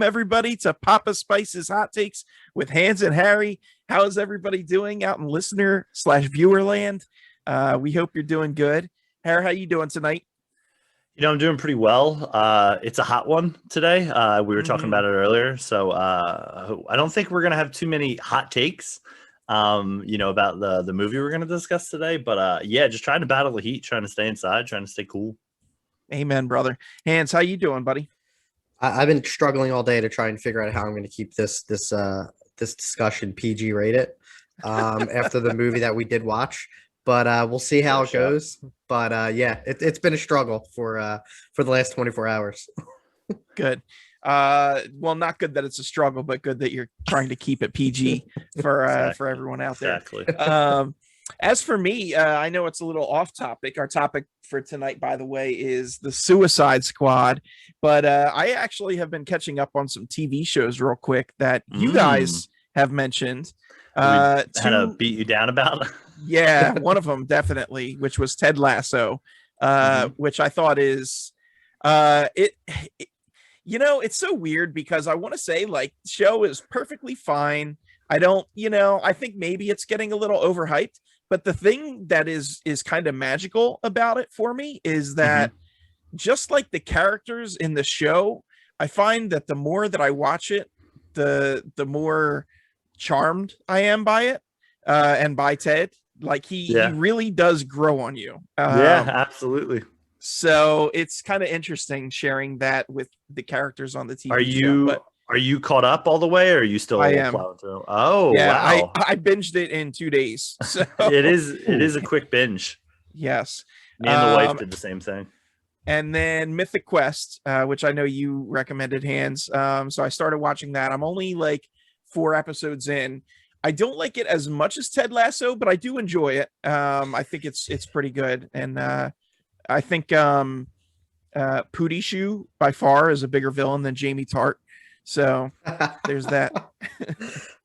Welcome everybody to Papa Spice's Hot Takes with Hans and Harry. How is everybody doing out in listener/viewer land? We hope you're doing good. Harry, how you doing tonight? I'm doing pretty well. It's a hot one today. We were talking about it earlier, so I don't think we're gonna have too many hot takes, about the movie we're gonna discuss today. But yeah, just trying to battle the heat, trying to stay inside, trying to stay cool. Amen, brother. Hans, how you doing, buddy? I've been struggling all day to try and figure out how I'm going to keep this discussion PG rated after the movie that we did watch. But we'll see how it goes. But yeah, it's been a struggle for the last 24 hours. Good. Well, not good that it's a struggle, but good that you're trying to keep it PG for everyone out there. Exactly. As for me, I know it's a little off topic. Our topic for tonight, by the way, is the Suicide Squad. But I actually have been catching up on some TV shows real quick that you guys have mentioned. Had to beat you down about. Yeah, one of them definitely, which was Ted Lasso, which I thought is it's so weird because I want to say like the show is perfectly fine. I think maybe it's getting a little overhyped, but the thing that is kind of magical about it for me is that just like the characters in the show, I find that the more that I watch it, the more charmed I am by it, and by Ted. Like he really does grow on you. Yeah, absolutely. So it's kind of interesting sharing that with the characters on the TV show. Are you caught up all the way, or are you still plowing through? Oh, yeah, wow. I binged it in 2 days. So it is a quick binge. Yes. Me and the wife did the same thing. And then Mythic Quest, which I know you recommended, Hans. So I started watching that. I'm only like 4 episodes in. I don't like it as much as Ted Lasso, but I do enjoy it. I think it's pretty good. And I think Pootie Shoe by far is a bigger villain than Jamie Tart. So there's that.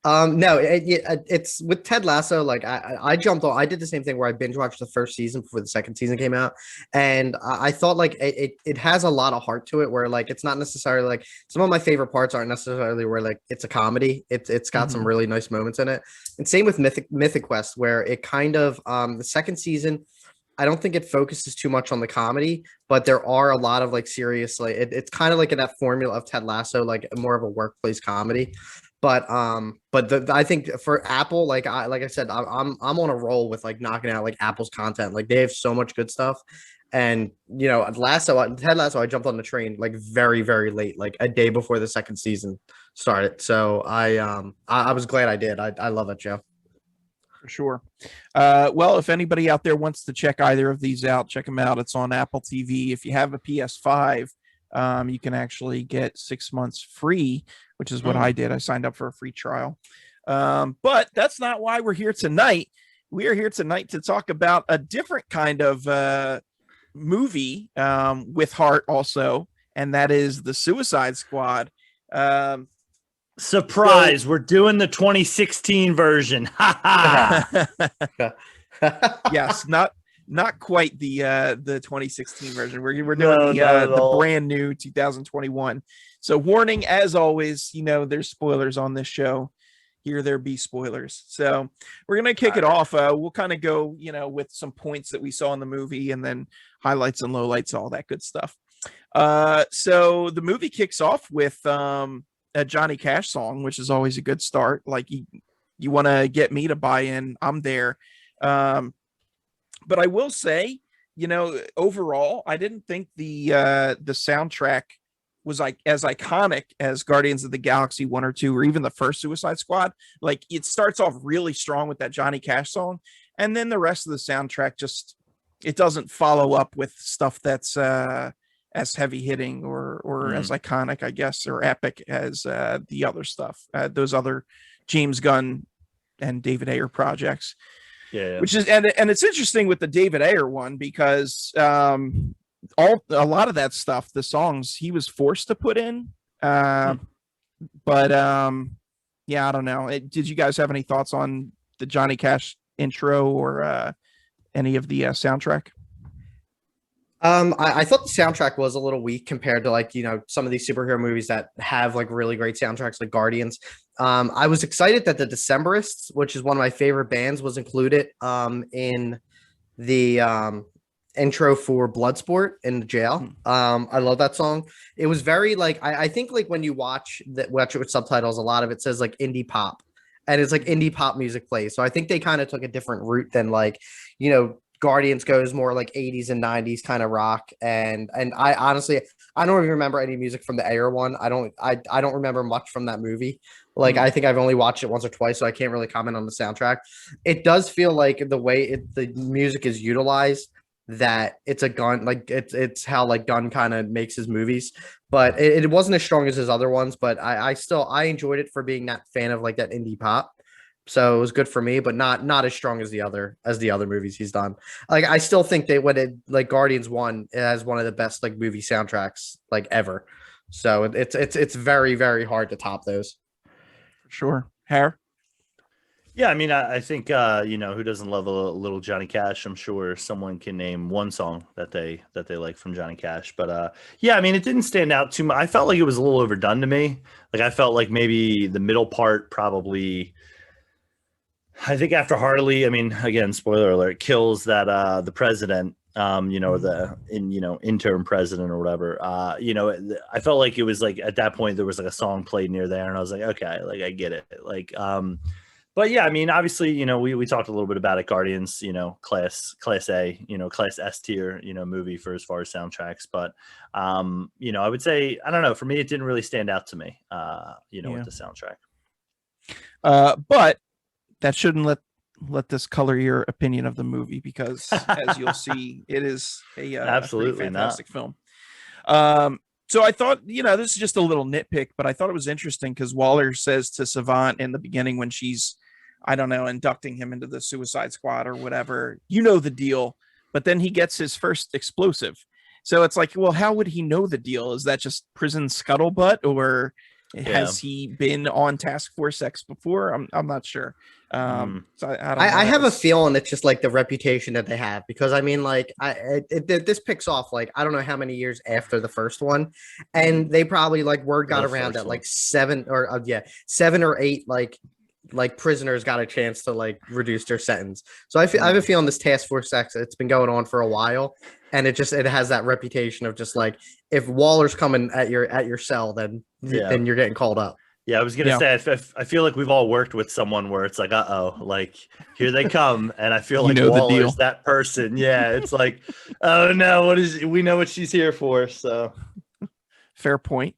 No, it's with Ted Lasso. Like I jumped on. I did the same thing where I binge watched the first season before the second season came out, and I thought like it has a lot of heart to it. Where like it's not necessarily like some of my favorite parts aren't necessarily where like it's a comedy. It's got some really nice moments in it, and same with Mythic Quest, where it kind of the second season. I don't think it focuses too much on the comedy, but there are a lot of like serious, like it's kind of like in that formula of Ted Lasso, like more of a workplace comedy. But I think for Apple, like I said, I'm on a roll with like knocking out like Apple's content. Like they have so much good stuff, and Ted Lasso, I jumped on the train like very very late, like a day before the second season started. So I was glad I did. I love it, Joe. For sure. Well, if anybody out there wants to check either of these out, check them out. It's on Apple TV. If you have a PS5, you can actually get 6 months free, which is what I did. I signed up for a free trial. But that's not why we're here tonight. We are here tonight to talk about a different kind of movie with heart also, and that is the Suicide Squad. Surprise, we're doing the 2016 version. Yes, not quite the 2016 version. We're doing the brand new 2021. So warning, as always, there's spoilers on this show. Here there be spoilers. So we're gonna kick it off. We'll kind of go, with some points that we saw in the movie, and then highlights and lowlights, all that good stuff. So the movie kicks off with a Johnny Cash song, which is always a good start. Like you want to get me to buy in, I'm there. But I will say, overall, I didn't think the soundtrack was like as iconic as Guardians of the Galaxy 1 or 2, or even the first Suicide Squad. Like it starts off really strong with that Johnny Cash song, and then the rest of the soundtrack it doesn't follow up with stuff that's as heavy hitting or as iconic, I guess, or epic as the other stuff, those other James Gunn and David Ayer projects. Yeah. Which is and it's interesting with the David Ayer one because a lot of that stuff, the songs he was forced to put in. But yeah, I don't know. Did you guys have any thoughts on the Johnny Cash intro or any of the soundtrack? I thought the soundtrack was a little weak compared to like, some of these superhero movies that have like really great soundtracks like Guardians. I was excited that the Decemberists, which is one of my favorite bands, was included in the intro for Bloodsport in the jail. I love that song. It was very like I think like when you watch it with subtitles, a lot of it says like indie pop, and it's like indie pop music plays. So I think they kind of took a different route than like Guardians goes more like 80s and 90s kind of rock. And I honestly I don't even remember any music from the Air one. I don't remember much from that movie. Like I think I've only watched it once or twice, so I can't really comment on the soundtrack. It does feel like the way the music is utilized, that it's a Gunn, like it's how like Gunn kind of makes his movies, but it wasn't as strong as his other ones. But I enjoyed it for being that fan of like that indie pop. So it was good for me, but not as strong as the other movies he's done. Like I still think they when it like Guardians 1, it has one of the best like movie soundtracks like ever. So it's very, very hard to top those. Sure. Hair. Yeah, I mean, I think who doesn't love a little Johnny Cash? I'm sure someone can name one song that they like from Johnny Cash. But yeah, I mean, it didn't stand out too much. I felt like it was a little overdone to me. Like I felt like maybe the middle part probably. I think after Harley, I mean, again, spoiler alert, kills that the president, or the interim president or whatever. I felt like it was like at that point there was like a song played near there, and I was like, okay, like I get it, like. But yeah, I mean, obviously, we talked a little bit about it. Guardians, class A, class S tier, movie for as far as soundtracks. But, I would say, I don't know. For me, it didn't really stand out to me, with the soundtrack. But that shouldn't let this color your opinion of the movie, because as you'll see, it is absolutely a fantastic film. So I thought, this is just a little nitpick, but I thought it was interesting because Waller says to Savant in the beginning when she's, I don't know, inducting him into the Suicide Squad or whatever, the deal, but then he gets his first explosive. So it's like, well, how would he know the deal? Is that just prison scuttlebutt, or has he been on Task Force X before? I'm not sure. So I have a feeling it's just like the reputation that they have, because I mean, like this picks off like I don't know how many years after the first one, and they probably like word got around that like 7 or 8 like prisoners got a chance to like reduce their sentence. So I have a feeling this Task Force X, it's been going on for a while, and it has that reputation of just like if Waller's coming at your cell, then you're getting called up. Yeah, I was gonna say I feel like we've all worked with someone where it's like, like here they come, and I feel like Waller's that person. Yeah, it's like, oh no, we know what she's here for. So fair point.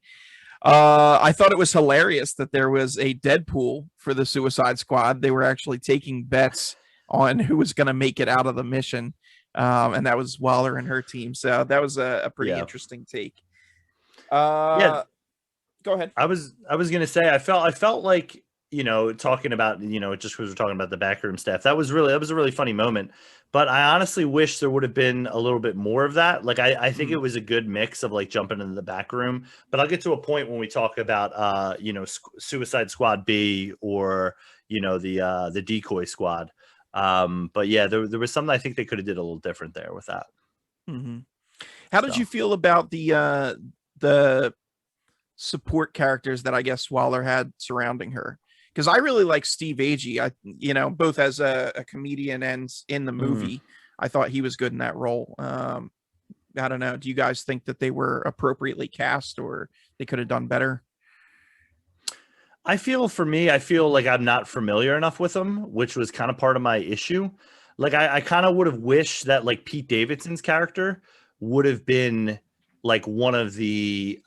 I thought it was hilarious that there was a Deadpool for the Suicide Squad. They were actually taking bets on who was going to make it out of the mission, and that was Waller and her team. So that was a pretty interesting take. Go ahead. I was gonna say I felt like talking about just because we're talking about the backroom staff, that was a really funny moment. But I honestly wish there would have been a little bit more of that. Like I think it was a good mix of like jumping into the back room. But I'll get to a point when we talk about Suicide Squad B or the Decoy Squad. But yeah, there was something I think they could have did a little different there with that. How did you feel about the support characters that I guess Waller had surrounding her? Because I really like Steve Agee. Both as a comedian and in the movie, I thought he was good in that role. I don't know. Do you guys think that they were appropriately cast, or they could have done better? I feel like I'm not familiar enough with them, which was kind of part of my issue. Like I kind of would have wished that like Pete Davidson's character would have been like one of the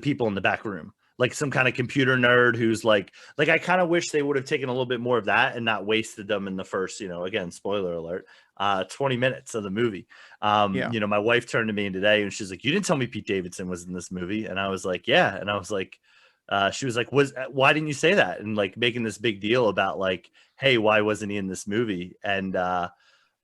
people in the back room, like some kind of computer nerd who's like I kind of wish they would have taken a little bit more of that and not wasted them in the first, again, spoiler alert, 20 minutes of the movie. My wife turned to me today and she's like, you didn't tell me Pete Davidson was in this movie. And I was like, yeah. And I was like, she was like, why didn't you say that? And like making this big deal about like, hey, why wasn't he in this movie? And, I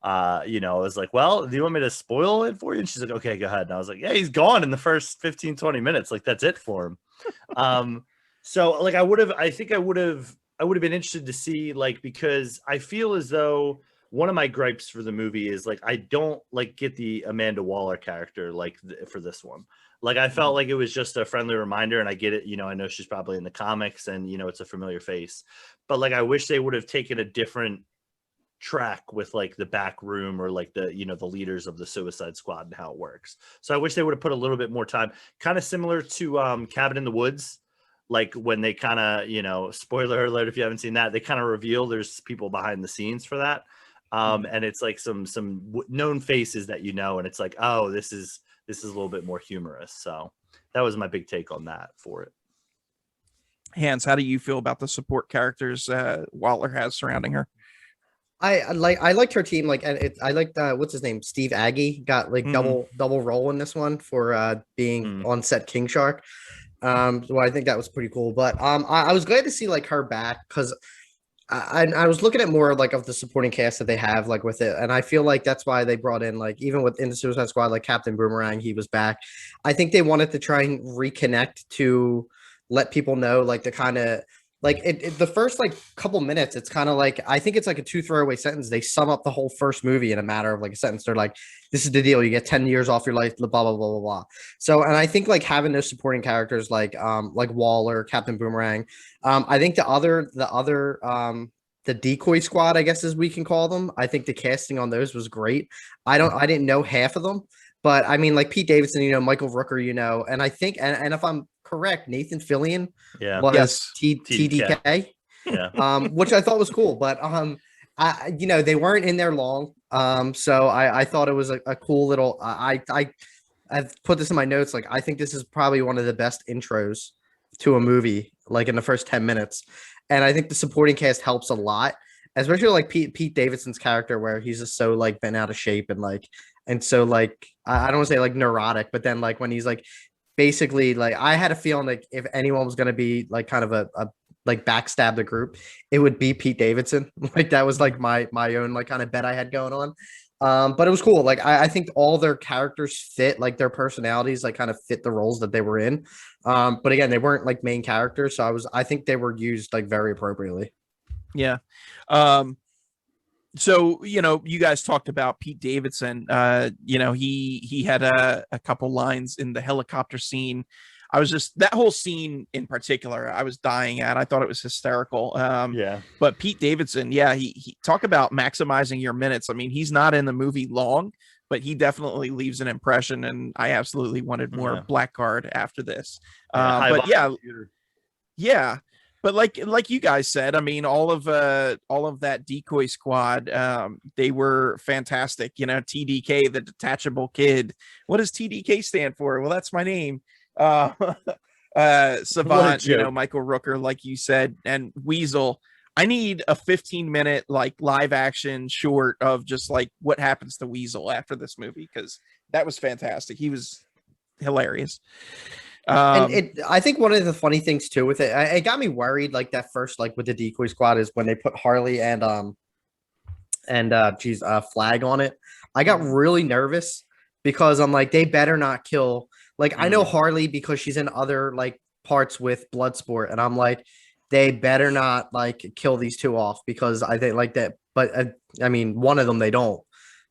was like, well, do you want me to spoil it for you? And she's like, okay, go ahead. And I was like, yeah, he's gone in the first 15, 20 minutes. Like that's it for him. So like I would have been interested to see, like, because I feel as though one of my gripes for the movie is like I don't like get the Amanda Waller character like for this one. Like I felt like it was just a friendly reminder, and I get it. You know, I know she's probably in the comics, and you know it's a familiar face, but like I wish they would have taken a different track with like the back room or like the, you know, the leaders of the Suicide Squad and how it works. So I wish they would have put a little bit more time, kind of similar to Cabin in the Woods. Like when they kind of, you know, spoiler alert if you haven't seen that, they kind of reveal there's people behind the scenes for that. And it's like some known faces that you know, and it's like, oh, this is a little bit more humorous. So that was my big take on that for it. Hans, how do you feel about the support characters Waller has surrounding her? I liked her team. Like, and I liked what's his name, Steve Aggie got like double role in this one for being on set King Shark. So I think that was pretty cool. But I was glad to see like her back, because I was looking at more like of the supporting cast that they have like with it, and I feel like that's why they brought in like even within the Suicide Squad, like Captain Boomerang, he was back. I think they wanted to try and reconnect to let people know like the kind of like the first like couple minutes, it's kind of like I think it's like a 2 throwaway sentence. They sum up the whole first movie in a matter of like a sentence. They're like, "This is the deal. You get 10 years off your life." Blah blah blah blah blah. So, and I think like having those supporting characters like Waller, Captain Boomerang. I think the decoy squad, I guess as we can call them. I think the casting on those was great. I didn't know half of them, but I mean like Pete Davidson, you know, Michael Rooker, you know, and I think and if I'm correct, Nathan Fillion was TDK, which I thought was cool, but you know, they weren't in there long, so I thought it was a cool little. I've put this in my notes. Like I think this is probably one of the best intros to a movie, like in the first 10 minutes, and I think the supporting cast helps a lot, especially like Pete Davidson's character, where he's just so like bent out of shape and so like I don't want to say like neurotic, but then like when he's like basically like I had a feeling like if anyone was going to be like kind of a like backstab the group, it would be Pete Davidson. Like that was like my own like kind of bet I had going on. But it was cool. Like I think all their characters fit, like their personalities like kind of fit the roles that they were in. But again, they weren't like main characters, so I think they were used like very appropriately. Yeah. So, you know, you guys talked about Pete Davidson. You know, he had a couple lines in the helicopter scene. I was just that whole scene in particular, I was dying at. I thought it was hysterical. But Pete Davidson, yeah, he talk about maximizing your minutes. I mean, he's not in the movie long, but he definitely leaves an impression. And I absolutely wanted more Blackguard after this. But yeah. But like you guys said, I mean, all of that decoy squad, they were fantastic. You know, TDK, the detachable kid. What does TDK stand for? Well, that's my name. Savant, you know, Michael Rooker, like you said, and Weasel. I need a 15-minute like live action short of just like what happens to Weasel after this movie, because that was fantastic. He was hilarious. And I think one of the funny things too with it got me worried like that first like with the decoy squad is when they put Harley and Flag on it. I got really nervous because I'm like, they better not kill. Like I know Harley because she's in other like parts with Bloodsport, and I'm like, they better not like kill these two off, because I think like that. But I mean, one of them they don't.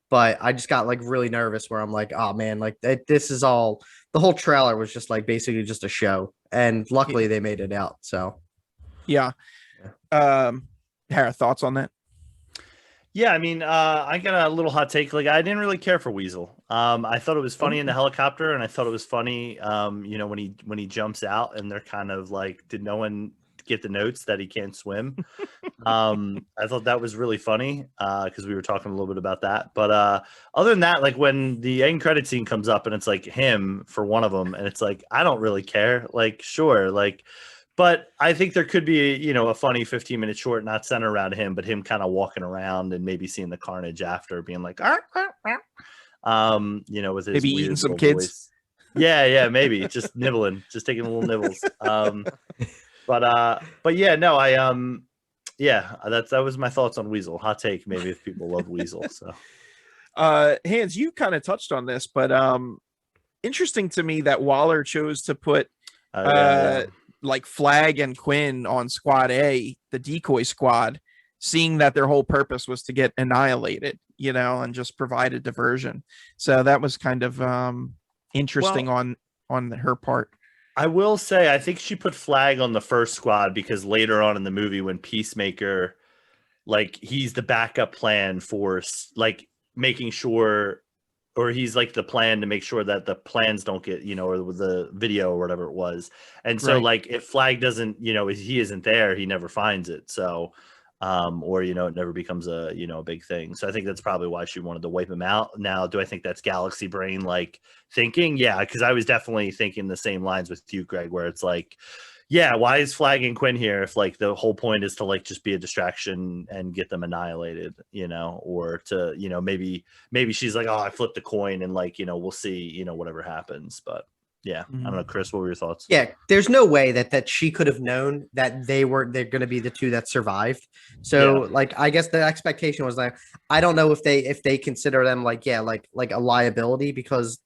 But I just got like really nervous where I'm like, oh man, like this is all. The whole trailer was just like basically just a show, and luckily they made it out. So, yeah. Hara, thoughts on that? Yeah, I mean, I got a little hot take. Like, I didn't really care for Weasel. I thought it was funny in the helicopter, and I thought it was funny, you know, when he jumps out, and they're kind of like, did no one get the notes that he can't swim? I thought that was really funny because we were talking a little bit about that. But other than that, like when the end credit scene comes up and it's like him for one of them, and it's like, I don't really care. Like, sure, like. But I think there could be, you know, a funny 15-minute short, not centered around him, but him kind of walking around and maybe seeing the carnage after, being like, you know, with his maybe eating some kids. Voice. Yeah, maybe just nibbling, just taking little nibbles. But yeah, no, that was my thoughts on Weasel. Hot take, maybe, if people love Weasel. So, Hans, you kind of touched on this, but interesting to me that Waller chose to put like Flag and Quinn on Squad A, the decoy squad, seeing that their whole purpose was to get annihilated, and just provide a diversion. So that was kind of interesting on her part. I will say, I think she put Flag on the first squad because later on in the movie, when Peacemaker, like, he's the backup plan for like making sure, or he's like the plan to make sure that the plans don't get, or the video or whatever it was. And so, Right. like, if Flag doesn't, he isn't there, he never finds it. So, or, it never becomes a, a big thing. So I think that's probably why she wanted to wipe him out. Now, do I think that's galaxy brain, like, thinking? Yeah, because I was definitely thinking the same lines with you, Greg, where it's like, yeah, why is Flag and Quinn here if, like, the whole point is to, like, just be a distraction and get them annihilated, or to, maybe she's like, oh, I flipped a coin and, like, we'll see, whatever happens. But yeah, I don't know, Chris, what were your thoughts? Yeah, there's no way that she could have known that they're going to be the two that survived. So like, I guess the expectation was like, I don't know if they consider them like a liability, because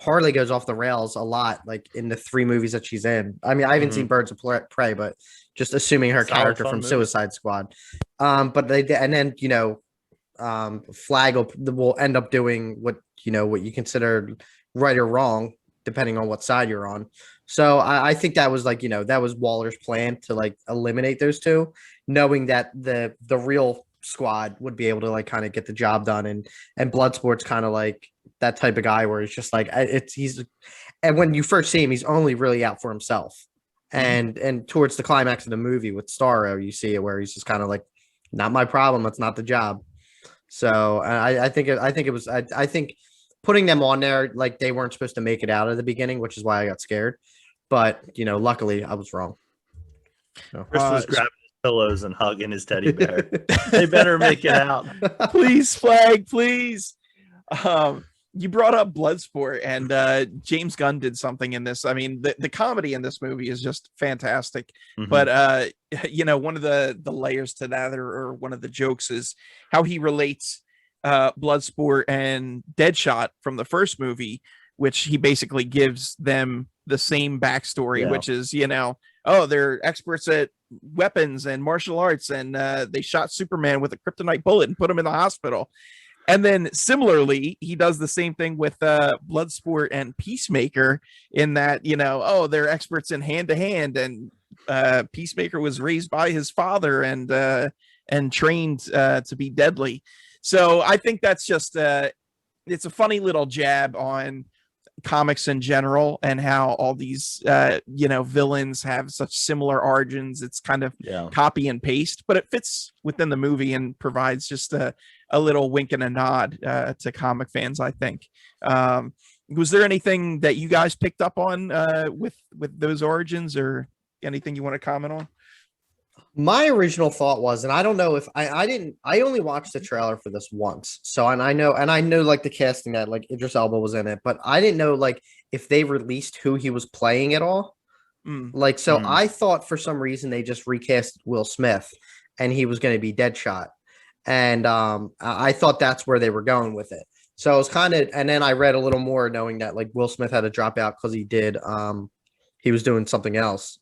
Harley goes off the rails a lot, like in the 3 movies that she's in. I mean, I haven't seen Birds of Prey, but just assuming her character from Suicide Squad. But they, and then Flag will end up doing what you consider right or wrong, depending on what side you're on. So I think that was like, that was Waller's plan to like eliminate those two, knowing that the real squad would be able to like kind of get the job done. And Bloodsport's kind of like that type of guy where it's just like, and when you first see him, he's only really out for himself. And towards the climax of the movie with Starro, you see it where he's just kind of like, not my problem. It's not the job. So I think putting them on there, like, they weren't supposed to make it out at the beginning, which is why I got scared. But, luckily I was wrong. So, Chris was grabbing his pillows and hugging his teddy bear. They better make it out. Please, Flag, please. You brought up Bloodsport, and James Gunn did something in this. I mean, the comedy in this movie is just fantastic. But, one of the layers to that, or one of the jokes, is how he relates Bloodsport and Deadshot from the first movie, which he basically gives them the same backstory, which is, they're experts at weapons and martial arts, and they shot Superman with a kryptonite bullet and put him in the hospital. And then similarly, he does the same thing with Bloodsport and Peacemaker, in that, they're experts in hand-to-hand, and Peacemaker was raised by his father and trained to be deadly. So I think that's just it's a funny little jab on comics in general, and how all these villains have such similar origins. It's kind of copy and paste, but it fits within the movie and provides just a little wink and a nod to comic fans, I think. Was there anything that you guys picked up on with those origins, or anything you want to comment on? My original thought was, and I don't know if I only watched the trailer for this once. So, and I know like the casting, that like Idris Elba was in it, but I didn't know like if they released who he was playing at all. Like, so I thought for some reason they just recast Will Smith and he was going to be Deadshot. And I thought that's where they were going with it. So I was kind of, and then I read a little more knowing that like Will Smith had to drop out because he was doing something else.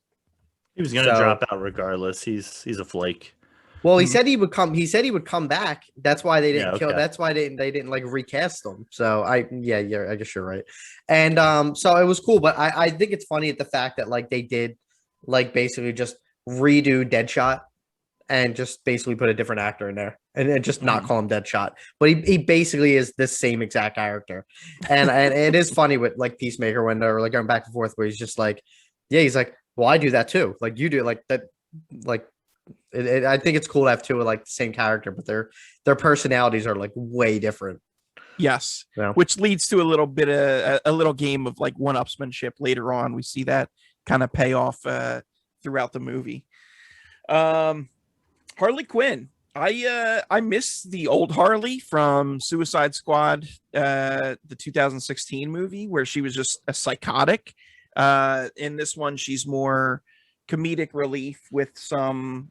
He was going to drop out regardless. He's a flake. Well, he said he would come. He said he would come back. That's why they didn't kill. That's why they didn't like recast him. So I guess you're right. And so it was cool. But I think it's funny at the fact that like they did like basically just redo Deadshot and just basically put a different actor in there and just not call him Deadshot. But he basically is the same exact character. And it is funny with like Peacemaker when they're like going back and forth where he's just like, he's like, well, I do that too. Like you do, like that, like I think it's cool to have two of like the same character, but their personalities are like way different. Yes, which leads to a little bit of a little game of like one-upsmanship later on. We see that kind of pay off throughout the movie. Harley Quinn. I miss the old Harley from Suicide Squad, the 2016 movie, where she was just a psychotic. In this one, she's more comedic relief with some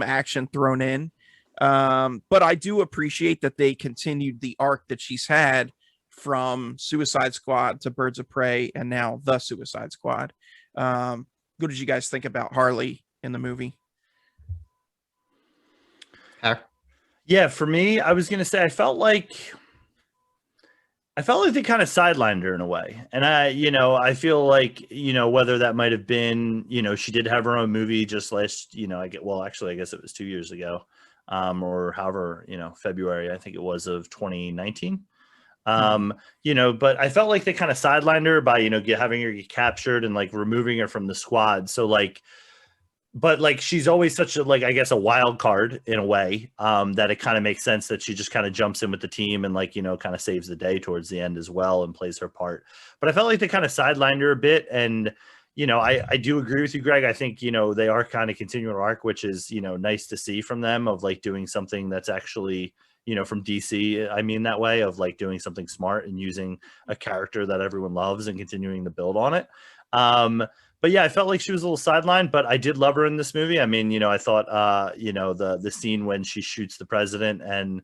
action thrown in. But I do appreciate that they continued the arc that she's had from Suicide Squad to Birds of Prey and now the Suicide Squad. What did you guys think about Harley in the movie? Yeah, for me, I was gonna say I felt like they kind of sidelined her in a way. And I feel like, whether that might have been, she did have her own movie just last, I guess it was 2 years ago, or however, February, I think it was, of 2019. But I felt like they kind of sidelined her by, having her get captured and like removing her from the squad. So like, but like she's always such a, like, I guess, a wild card in a way, that it kind of makes sense that she just kind of jumps in with the team and like, kind of saves the day towards the end as well and plays her part. But I felt like they kind of sidelined her a bit. And I do agree with you, Greg. I think they are kind of continuing an arc, which is nice to see from them, of like doing something that's actually from DC, I mean, that way, of like doing something smart and using a character that everyone loves and continuing to build on it. But yeah, I felt like she was a little sidelined, but I did love her in this movie. I mean, I thought, the scene when she shoots the president and,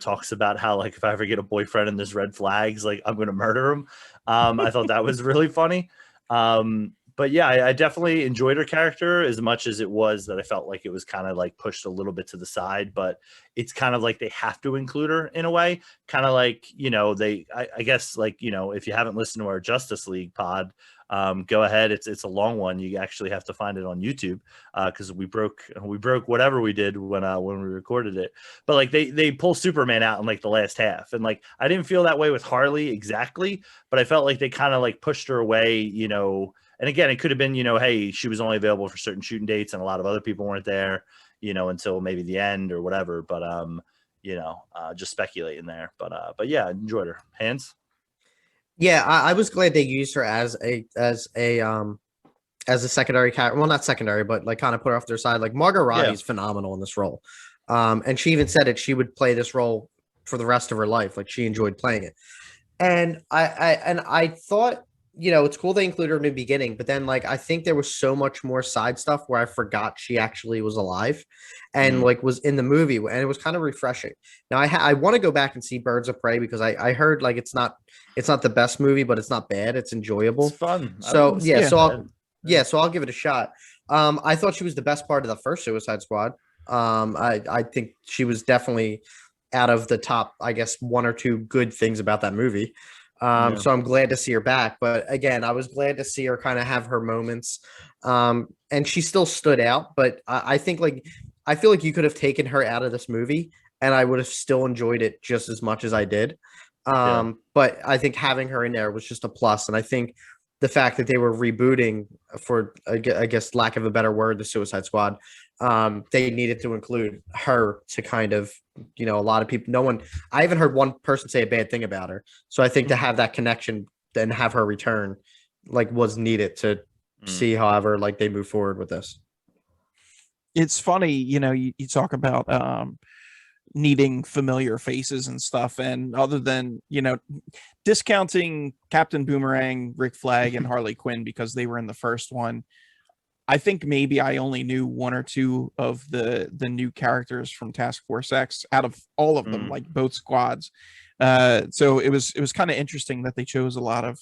talks about how, like, if I ever get a boyfriend and there's red flags, like, I'm going to murder him. I thought that was really funny. But yeah, I definitely enjoyed her character as much as it was that I felt like it was kind of like pushed a little bit to the side, but it's kind of like they have to include her in a way, kind of like, I guess, like, if you haven't listened to our Justice League pod, go ahead. It's a long one. You actually have to find it on YouTube, because we broke whatever we did when we recorded it. But like they pull Superman out in like the last half, and like I didn't feel that way with Harley exactly, but I felt like they kind of like pushed her away, And again, it could have been, hey, she was only available for certain shooting dates, and a lot of other people weren't there, until maybe the end or whatever. But just speculating there. But yeah, I enjoyed her. Hands. Yeah, I was glad they used her as a secondary character. Well, not secondary, but like kind of put her off their side. Like Margot Robbie's phenomenal in this role. And she even said it, she would play this role for the rest of her life. Like she enjoyed playing it. And I thought, it's cool they included her in the beginning, but then like I think there was so much more side stuff where I forgot she actually was alive and like was in the movie, and it was kind of refreshing. Now I want to go back and see Birds of Prey, because I heard like it's not the best movie, but it's not bad. It's enjoyable. It's fun. So yeah, so I'll give it a shot. I thought she was the best part of the first Suicide Squad. I think she was definitely out of the top, I guess, one or two good things about that movie. So I'm glad to see her back. But again, I was glad to see her kind of have her moments. And she still stood out. But I think I feel like you could have taken her out of this movie and I would have still enjoyed it just as much as I did. But I think having her in there was just a plus. And I think the fact that they were rebooting, for I guess lack of a better word, the Suicide Squad, they needed to include her to kind of, a lot of people, I haven't heard one person say a bad thing about her. So I think to have that connection and have her return, like, was needed to see however, like, they move forward with this. It's funny, you talk about needing familiar faces and stuff, and other than discounting Captain Boomerang, Rick Flag, and Harley Quinn because they were in the first one, I think maybe I only knew one or two of the new characters from Task Force X out of all of them, like both squads. So it was kind of interesting that they chose a lot of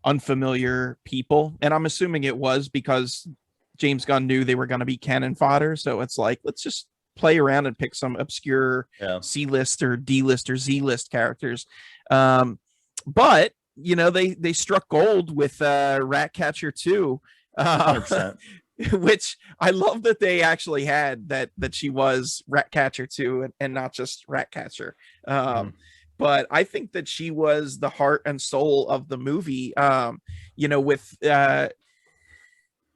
unfamiliar people, and I'm assuming it was because James Gunn knew they were going to be cannon fodder. So it's like, let's just play around and pick some obscure C-list or D-list or Z-list characters. But they struck gold with Ratcatcher 2. 100%. Which I love that they actually had that she was Ratcatcher 2 and not just Ratcatcher. But I think that she was the heart and soul of the movie.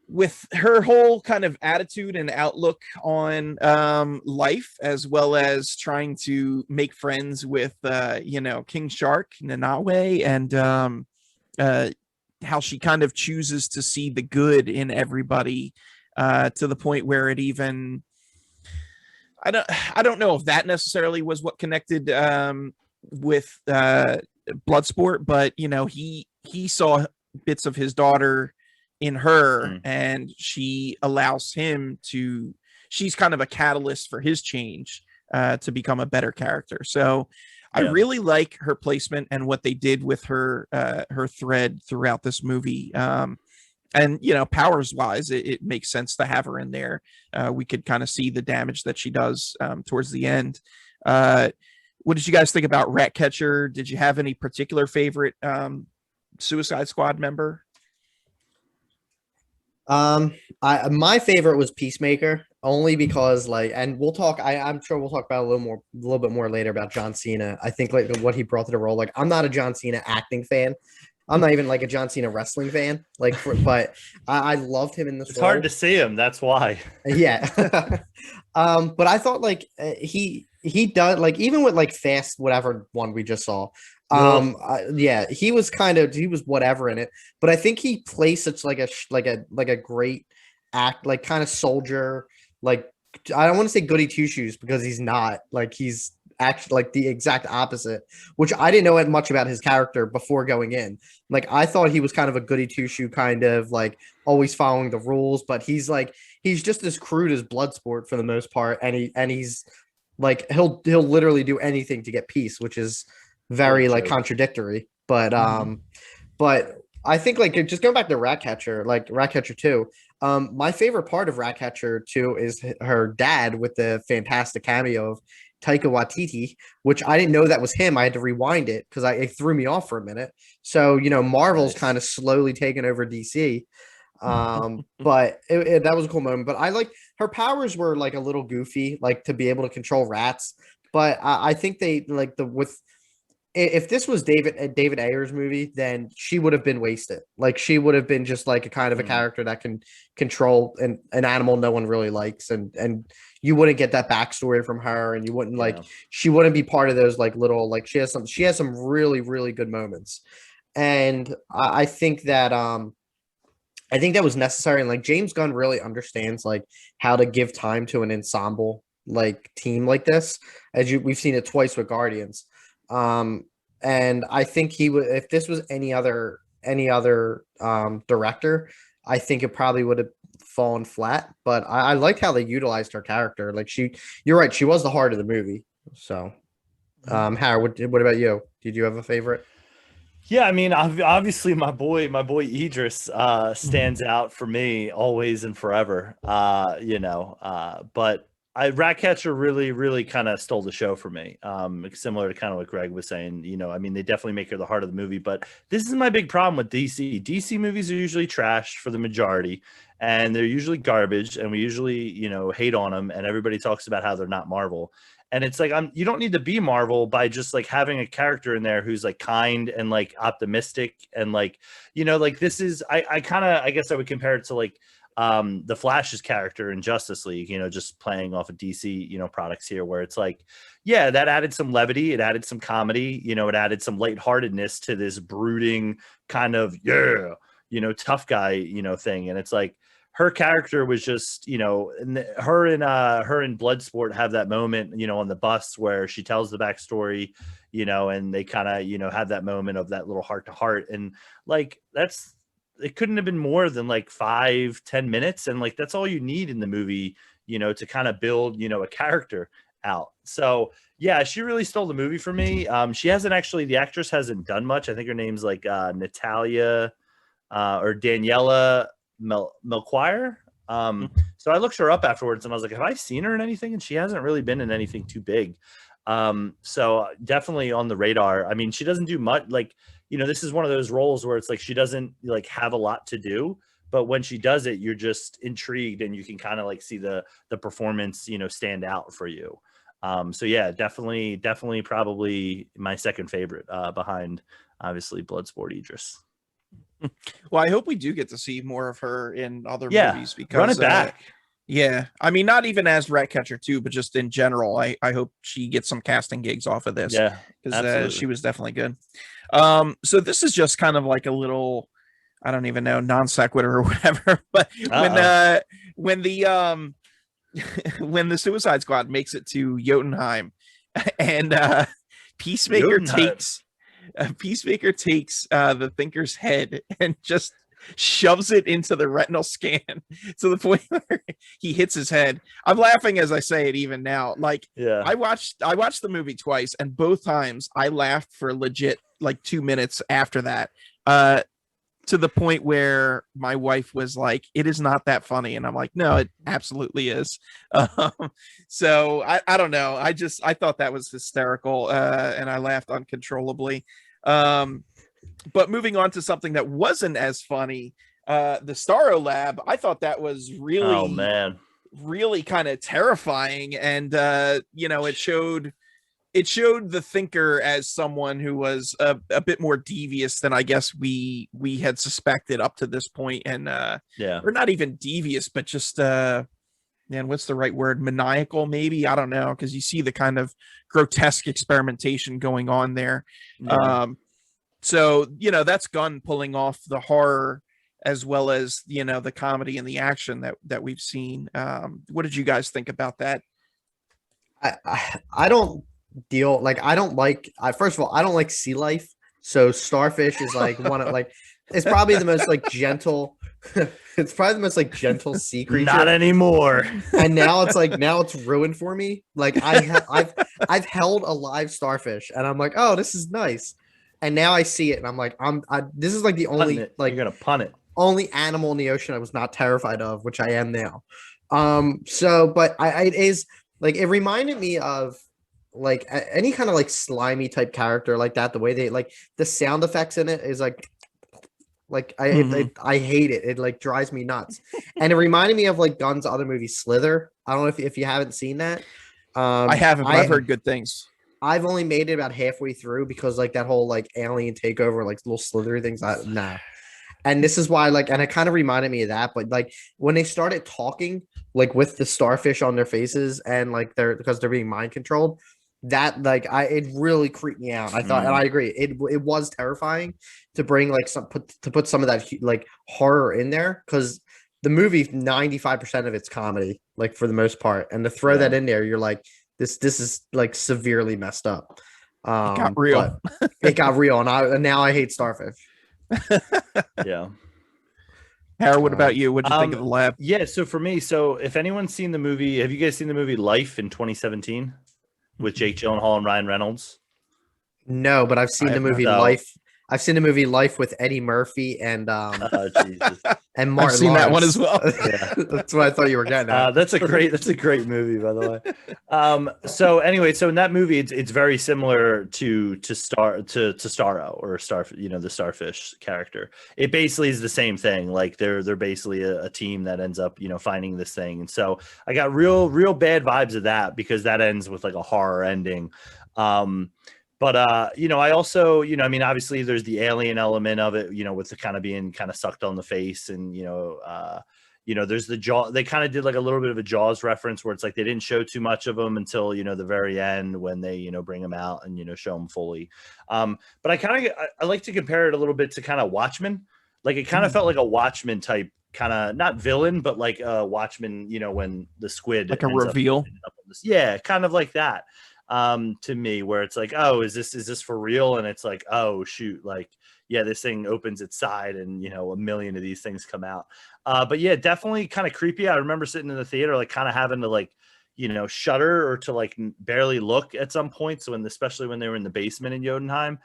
With her whole kind of attitude and outlook on life, as well as trying to make friends with King Shark, Nanawe, and how she kind of chooses to see the good in everybody, to the point where it even, I don't know if that necessarily was what connected with Bloodsport, but he saw bits of his daughter in her, and she allows him to, she's kind of a catalyst for his change to become a better character. So I really like her placement and what they did with her her thread throughout this movie. And powers wise, it makes sense to have her in there. We could kind of see the damage that she does towards the end. What did you guys think about Ratcatcher? Did you have any particular favorite Suicide Squad member? My favorite was Peacemaker, only because and we'll talk. I'm sure we'll talk about a little bit more later about John Cena. I think what he brought to the role. I'm not a John Cena acting fan. I'm not even a John Cena wrestling fan. But I loved him in this. It's role. Hard to see him. That's why. Yeah. But I thought he does even with Fast whatever one we just saw. Yeah, he was whatever in it, but I think he plays such a great act, kind of soldier. I don't want to say goody two shoes because he's not. He's actually the exact opposite, which I didn't know much about his character before going in. I thought he was kind of a goody two shoe, kind of always following the rules, but he's just as crude as Bloodsport for the most part, and he's he'll literally do anything to get peace, which is very contradictory. But but I think just going back to Ratcatcher, Ratcatcher 2, my favorite part of Ratcatcher 2 is her dad with the fantastic cameo of Taika Waititi, which I didn't know that was him. I had to rewind it because it threw me off for a minute. So Marvel's kind of slowly taken over DC. But that was a cool moment. But I her powers were a little goofy, to be able to control rats. But I think they if this was David Ayer's movie, then she would have been wasted. She would have been just a kind of a character that can control an animal no one really likes, and you wouldn't get that backstory from her, and you wouldn't she wouldn't be part of those little she has some really, really good moments. And I think that was necessary, and James Gunn really understands how to give time to an ensemble team like this, we've seen it twice with Guardians. And I think he would, if this was any other director, I think it probably would have fallen flat. But I liked how they utilized her character. You're right, she was the heart of the movie. So, Howard, what about you? Did you have a favorite? Yeah, I mean, obviously, my boy Idris stands out for me always and forever. But Ratcatcher really kind of stole the show for me. Similar to kind of what Greg was saying, I mean, they definitely make her the heart of the movie, but this is my big problem with DC. DC movies are usually trash for the majority, and they're usually garbage, and we usually, hate on them, and everybody talks about how they're not Marvel. And it's you don't need to be Marvel by just having a character in there who's kind and optimistic and this is, I guess I would compare it to the Flash's character in Justice League, just playing off of DC, products here, where it's yeah, that added some levity, it added some comedy, it added some lightheartedness to this brooding kind of, tough guy, thing. And it's her character was just, and her and Bloodsport have that moment, on the bus where she tells the backstory, and they kind of, have that moment of that little heart to heart. And it couldn't have been more than 5-10 minutes. And that's all you need in the movie, to kind of build, a character out. So yeah, she really stole the movie for me. She hasn't actually, the actress hasn't done much. I think her name's Natalia or Daniela Melchior. So I looked her up afterwards and I was have I seen her in anything? And she hasn't really been in anything too big. So definitely on the radar. I mean, she doesn't do much, this is one of those roles where it's she doesn't have a lot to do, but when she does it, you're just intrigued and you can kind of see the performance, stand out for you. So yeah, definitely probably my second favorite, behind obviously Bloodsport Idris. Well, I hope we do get to see more of her in other movies, because run it back. Yeah, I mean, not even as Ratcatcher 2, but just in general. I hope she gets some casting gigs off of this. Yeah, because she was definitely good. So this is just kind of a little, I don't even know, non sequitur or whatever. But when the Suicide Squad makes it to Jotunheim, and Peacemaker takes the Thinker's head and just shoves it into the retinal scan to the point where he hits his head. I'm laughing as I say it even now. I watched the movie twice, and both times I laughed for legit 2 minutes after that. to the point where my wife was like, "It is not that funny," and I'm like, "No, it absolutely is." So I don't know. I thought that was hysterical, and I laughed uncontrollably. But moving on to something that wasn't as funny, the Starro Lab. I thought that was really, oh man, really kind of terrifying, and it showed the thinker as someone who was a bit more devious than I guess we had suspected up to this point, and yeah, or not even devious, but just man, what's the right word? Maniacal, maybe, I don't know, because you see the kind of grotesque experimentation going on there. yeah. So that's Gunn pulling off the horror as well as the comedy and the action that we've seen. What did you guys think about that? I don't deal like I don't like first of all, I don't like sea life. So starfish is like one of like it's probably the most like gentle it's probably the most like gentle sea creature. Not anymore. And now it's ruined for me. Like I've held a live starfish and I'm like, oh, this is nice. And now I see it and I'm like, this is like the only like you're gonna punt it. Only animal in the ocean I was not terrified of, which I am now. So but it is like it reminded me of like any kind of like slimy type character like that. The way they like the sound effects in it is like I hate it. It like drives me nuts. And it reminded me of like Gunn's other movie Slither. I don't know if you haven't seen that. I haven't, but I've heard good things. I've only made it about halfway through because like that whole like alien takeover, like little slithery things. Nah. And this is why like, and it kind of reminded me of that. But like when they started talking, like with the starfish on their faces and like because they're being mind controlled, that like it really creeped me out. I thought, and I agree, it was terrifying to bring like put some of that like horror in there because the movie 95% of it's comedy, like for the most part, and to throw that in there, you're like, this is like severely messed up. It got real. It got real, and now I hate starfish. Yeah. Harry, what about you? What do you think of the lab? Yeah, so for me, if anyone's seen the movie, have you guys seen the movie Life in 2017 with Jake Gyllenhaal and Ryan Reynolds? No, but I've seen the movie Life. I've seen the movie Life with Eddie Murphy and Jesus. and Martin. I've seen Lawrence. that one as well. Yeah. That's what I thought you were getting at. That's a great movie, by the way. So anyway, so in that movie, it's very similar to Starro or the starfish character. It basically is the same thing. Like they're basically a team that ends up finding this thing, and so I got real bad vibes of that because that ends with like a horror ending. But I also, I mean, obviously there's the alien element of it, with the kind of being kind of sucked on the face and, there's the jaw. They kind of did like a little bit of a Jaws reference where it's like they didn't show too much of them until, the very end when they, bring them out and, show them fully. But I like to compare it a little bit to kind of Watchmen. Like it kind of felt like a Watchmen type kind of not villain, but like a Watchmen, when the squid like a reveal. Yeah, kind of like that. To me, where it's like, oh, is this for real? And it's like, oh shoot, like, yeah, this thing opens its side and a million of these things come out. But yeah, definitely kind of creepy. I remember sitting in the theater, like kind of having to like, shudder or to like barely look at some points especially when they were in the basement in Jotunheim,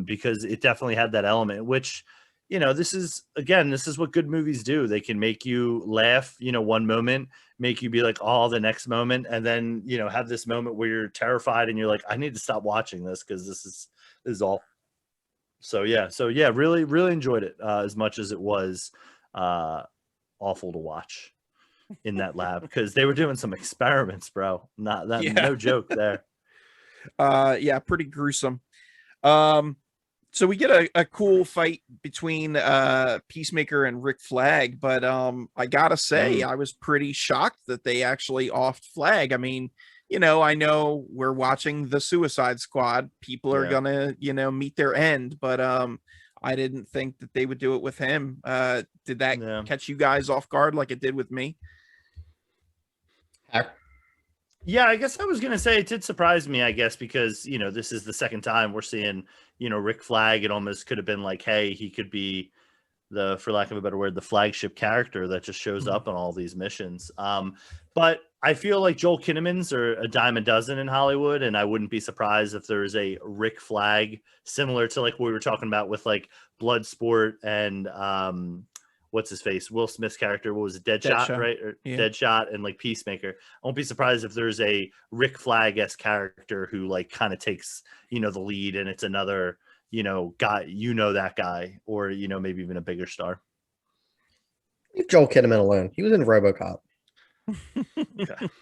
because it definitely had that element, which, this is what good movies do. They can make you laugh, one moment, make you be like, oh, the next moment, and then, have this moment where you're terrified and you're like, I need to stop watching this because this is all. So yeah, really, really enjoyed it as much as it was awful to watch in that lab because they were doing some experiments, bro. No joke there. Yeah, pretty gruesome. So we get a cool fight between Peacemaker and Rick Flag, but I gotta say I was pretty shocked that they actually offed Flag. I mean, I know we're watching the Suicide Squad. People are gonna, meet their end, but I didn't think that they would do it with him. Did that catch you guys off guard like it did with me? Yeah, I guess I was gonna say it did surprise me, I guess, because this is the second time we're seeing Rick Flag. It almost could have been like, hey, he could be for lack of a better word, the flagship character that just shows up on all these missions. But I feel like Joel Kinnaman's are a dime a dozen in Hollywood, and I wouldn't be surprised if there is a Rick Flag similar to like what we were talking about with like Bloodsport and what's his face, Will Smith's character. What was it, Deadshot, right? Or Deadshot and like Peacemaker. I won't be surprised if there's a Rick Flag-esque character who like kind of takes, you know, the lead, and it's another, you know, guy, you know, that guy, or, you know, maybe even a bigger star. Leave Joel Kinnaman alone. He was in RoboCop.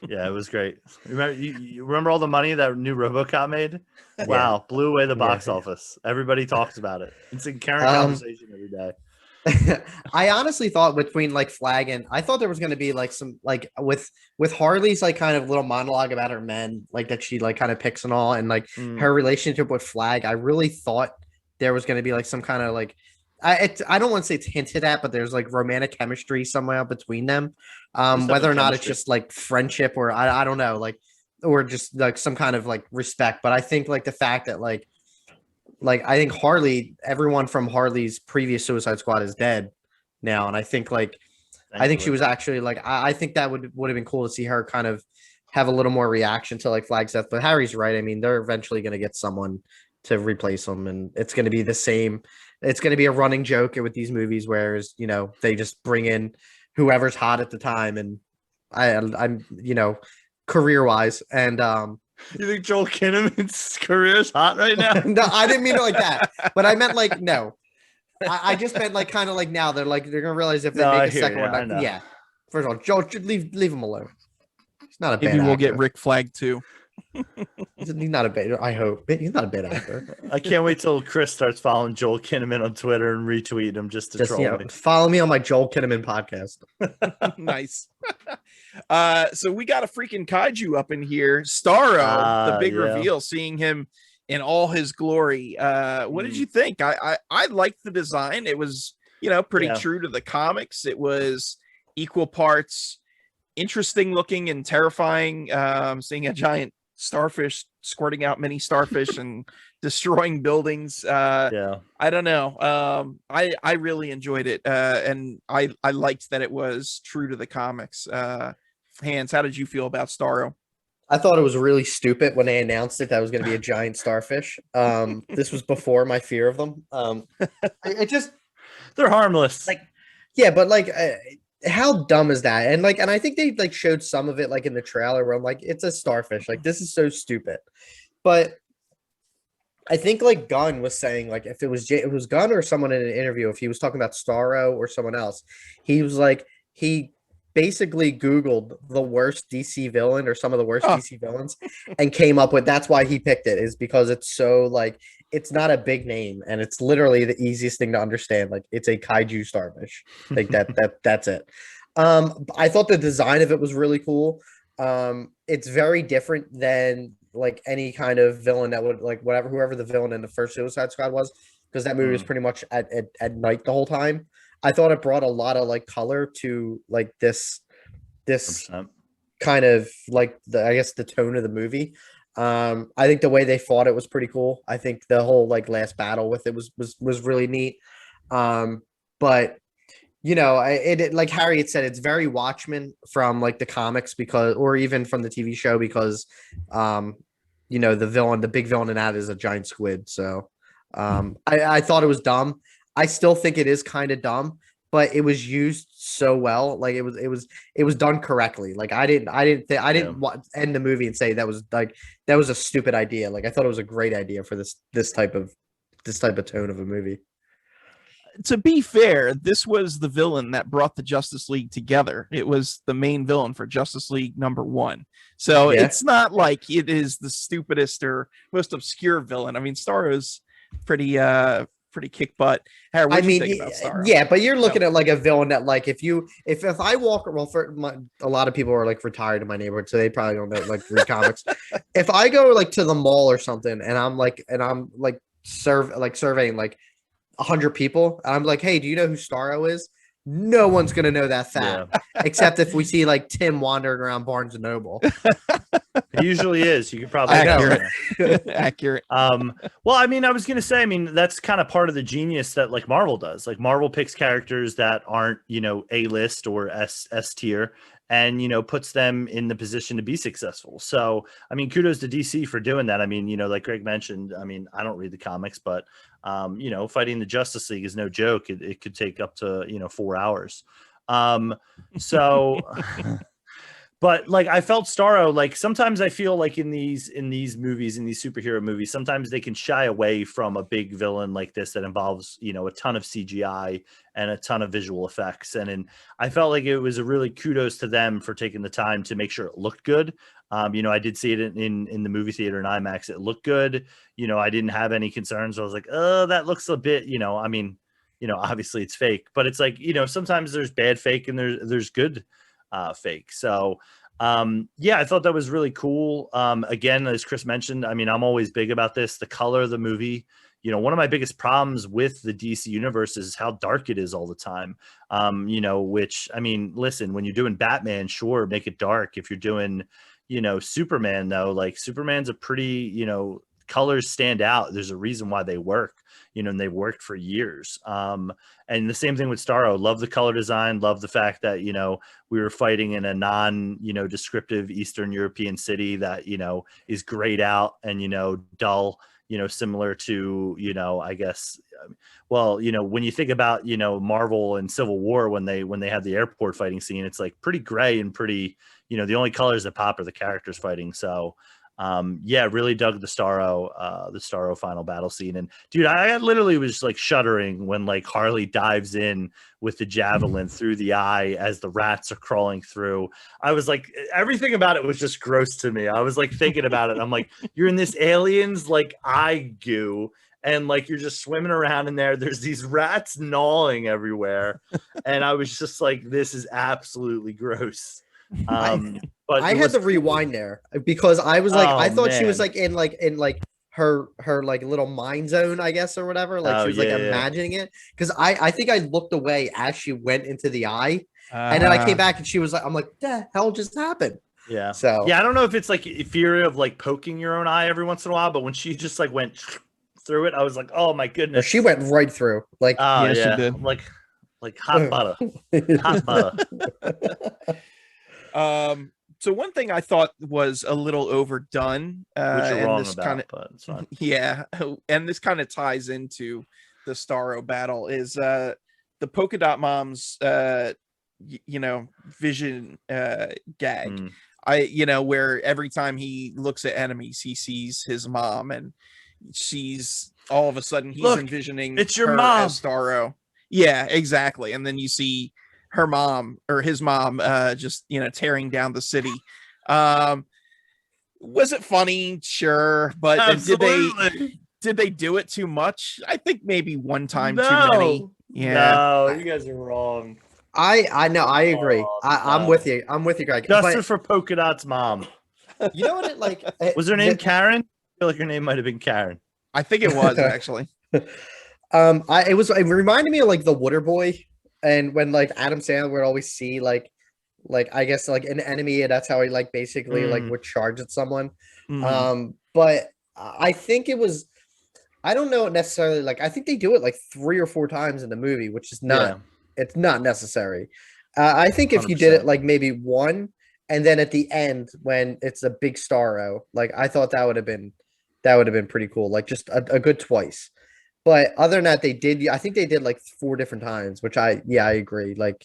Yeah, it was great. Remember, you remember all the money that new RoboCop made? Wow, blew away the box office. Everybody talks about it. It's in current conversation every day. I honestly thought between like Flag and I thought there was going to be like some like with Harley's like kind of little monologue about her men, like that she like kind of picks and all, and like her relationship with Flag. I really thought there was going to be like some kind of like I don't want to say it's hinted at, but there's like romantic chemistry somewhere between them. Whether or not it's just like friendship or I don't know, like, or just like some kind of like respect. But I think like the fact that like I think Harley, everyone from Harley's previous Suicide Squad is dead now, and I think like I think she was actually like I think that would have been cool to see her kind of have a little more reaction to like Flag's death. But Harry's right. I mean, they're eventually going to get someone to replace him, and it's going to be the same. It's going to be a running joke with these movies, whereas, you know, they just bring in whoever's hot at the time, and I'm you know, career wise, and you think Joel Kinnaman's career is hot right now? No, I didn't mean it like that, but I meant like no. I just meant like kind of like now they're gonna realize if they make a second one. Like, yeah, first of all, Joel should leave him alone. He's not a bad actor. Maybe we'll get Rick Flag too. He's not a bad. I hope he's not a bad actor. I can't wait till Chris starts following Joel Kinnaman on Twitter and retweet him just to troll me. Follow me on my Joel Kinnaman podcast. Nice. So we got a freaking kaiju up in here. Starro, the big reveal, seeing him in all his glory. What did you think? I liked the design. It was, you know, pretty true to the comics. It was equal parts interesting looking and terrifying. Seeing a giant starfish squirting out many starfish and destroying buildings. I don't know. I really enjoyed it. And I liked that it was true to the comics. Hans, how did you feel about Starro? I thought it was really stupid when they announced it that was going to be a giant starfish. This was before my fear of them. They're harmless. Like, yeah, but like, how dumb is that? And I think they like showed some of it like in the trailer where I'm like, it's a starfish. Like, this is so stupid. But I think like Gunn was saying, like, if it was Gunn or someone in an interview, if he was talking about Starro or someone else, he was like, he basically Googled the worst DC villain or some of the worst DC villains and came up with, that's why he picked it, is because it's so like, it's not a big name and it's literally the easiest thing to understand. Like, it's a kaiju starfish. Like that's it. I thought the design of it was really cool. It's very different than like any kind of villain that would like whoever the villain in the first Suicide Squad was, because that movie was pretty much at night the whole time. I thought it brought a lot of like color to like this 100%. Kind of like I guess the tone of the movie. I think the way they fought it was pretty cool. I think the whole like last battle with it was really neat. But you know, it like Harry had said, it's very Watchmen from like the comics, because, or even from the TV show, because you know, the big villain in that is a giant squid. So I thought it was dumb. I still think it is kind of dumb, but it was used so well. Like it was done correctly. Like I didn't end the movie and say that was a stupid idea. Like I thought it was a great idea for this type of tone of a movie. To be fair, this was the villain that brought the Justice League together. It was the main villain for Justice League #1. So it's not like it is the stupidest or most obscure villain. I mean, Starro's pretty kick butt. Harry, what do you think about Starro? Yeah, but you're looking at like a villain that like if I walk, well, a lot of people are like retired in my neighborhood, so they probably don't know like read comics. If I go like to the mall or something and I'm surveying like 100 people, and I'm like, hey, do you know who Starro is? No one's gonna know that fact, except if we see like Tim wandering around Barnes and Noble. He usually is. You could probably accurate. Accurate. Well, I mean, I was gonna say, I mean, that's kind of part of the genius that like Marvel does. Like Marvel picks characters that aren't, A-list or S tier, and puts them in the position to be successful. So, I mean, kudos to DC for doing that. I mean, like Greg mentioned, I mean, I don't read the comics, but fighting the Justice League is no joke. It could take up to 4 hours. So. But like I felt Starro, like sometimes I feel like in these movies, in these superhero movies, sometimes they can shy away from a big villain like this that involves, a ton of CGI and a ton of visual effects. And I felt like it was a really kudos to them for taking the time to make sure it looked good. I did see it in the movie theater in IMAX. It looked good. I didn't have any concerns. I was like, oh, that looks a bit, I mean, obviously it's fake, but it's like, sometimes there's bad fake and there's good fake. So I thought that was really cool. Again, as Chris mentioned, I mean, I'm always big about this, the color of the movie. One of my biggest problems with the DC universe is how dark it is all the time. Which, I mean, listen, when you're doing Batman, sure, make it dark. If you're doing, Superman, though, like Superman's a pretty, colors stand out. There's a reason why they work, and they've worked for years. And the same thing with Starro. Love the color design. Love the fact that, we were fighting in a descriptive Eastern European city that, is grayed out and, dull, similar to, I guess, well, when you think about, Marvel and Civil War, when they have the airport fighting scene, it's like pretty gray and pretty, the only colors that pop are the characters fighting. So, really dug the Starro final battle scene. And dude, I literally was like shuddering when like Harley dives in with the javelin through the eye as the rats are crawling through. I was like, everything about it was just gross to me. I was like thinking about it. I'm like, you're in this aliens like eye goo, and like you're just swimming around in there. There's these rats gnawing everywhere. And I was just like, this is absolutely gross. But I had to rewind there because I was like, I thought she was like in her like little mind zone, I guess, or whatever. Like she was like imagining it. Because I think I looked away as she went into the eye, and then I came back and she was like, I'm like, the hell just happened? Yeah. So I don't know if it's like fear of like poking your own eye every once in a while, but when she just like went through it, I was like, oh my goodness. She went right through. Like, she did. I'm like hot butter. Hot butter. So one thing I thought was a little overdone, which you're wrong this about, but it's fine. Yeah, and this kind of ties into the Starro battle is the polka dot mom's vision gag. Where every time he looks at enemies, he sees his mom, and she's all of a sudden he's envisioning it's your mom as Starro. Yeah, exactly. And then you see her mom or his mom just tearing down the city. Was it funny? Sure, but did they do it too much? I think maybe one time too many. Yeah, no, you guys are wrong. I know, I agree. I'm with you, Greg. Justice for Polka Dot's mom. You know what it like was her name Karen? I feel like her name might have been Karen. I think it was actually. It reminded me of like the Water Boy. And when like Adam Sandler would always see like I guess like an enemy, and that's how he like basically like would charge at someone. But I think it was, I don't know necessarily, like I think they do it like 3 or 4 times in the movie, which is not it's not necessary. I think if 100%. You did it like maybe 1, and then at the end when it's a big Starro, like I thought that would have been pretty cool, like just a good twice. But other than that, I think they did like 4 different times, which I agree. Like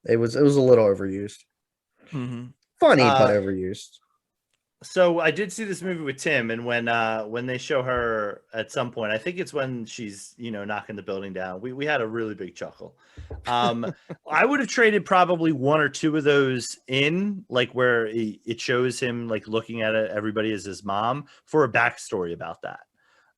it was a little overused. Funny, but overused. So I did see this movie with Tim, and when they show her at some point, I think it's when she's knocking the building down. We had a really big chuckle. I would have traded probably 1 or 2 of those in, like where it shows him like looking at everybody as his mom, for a backstory about that.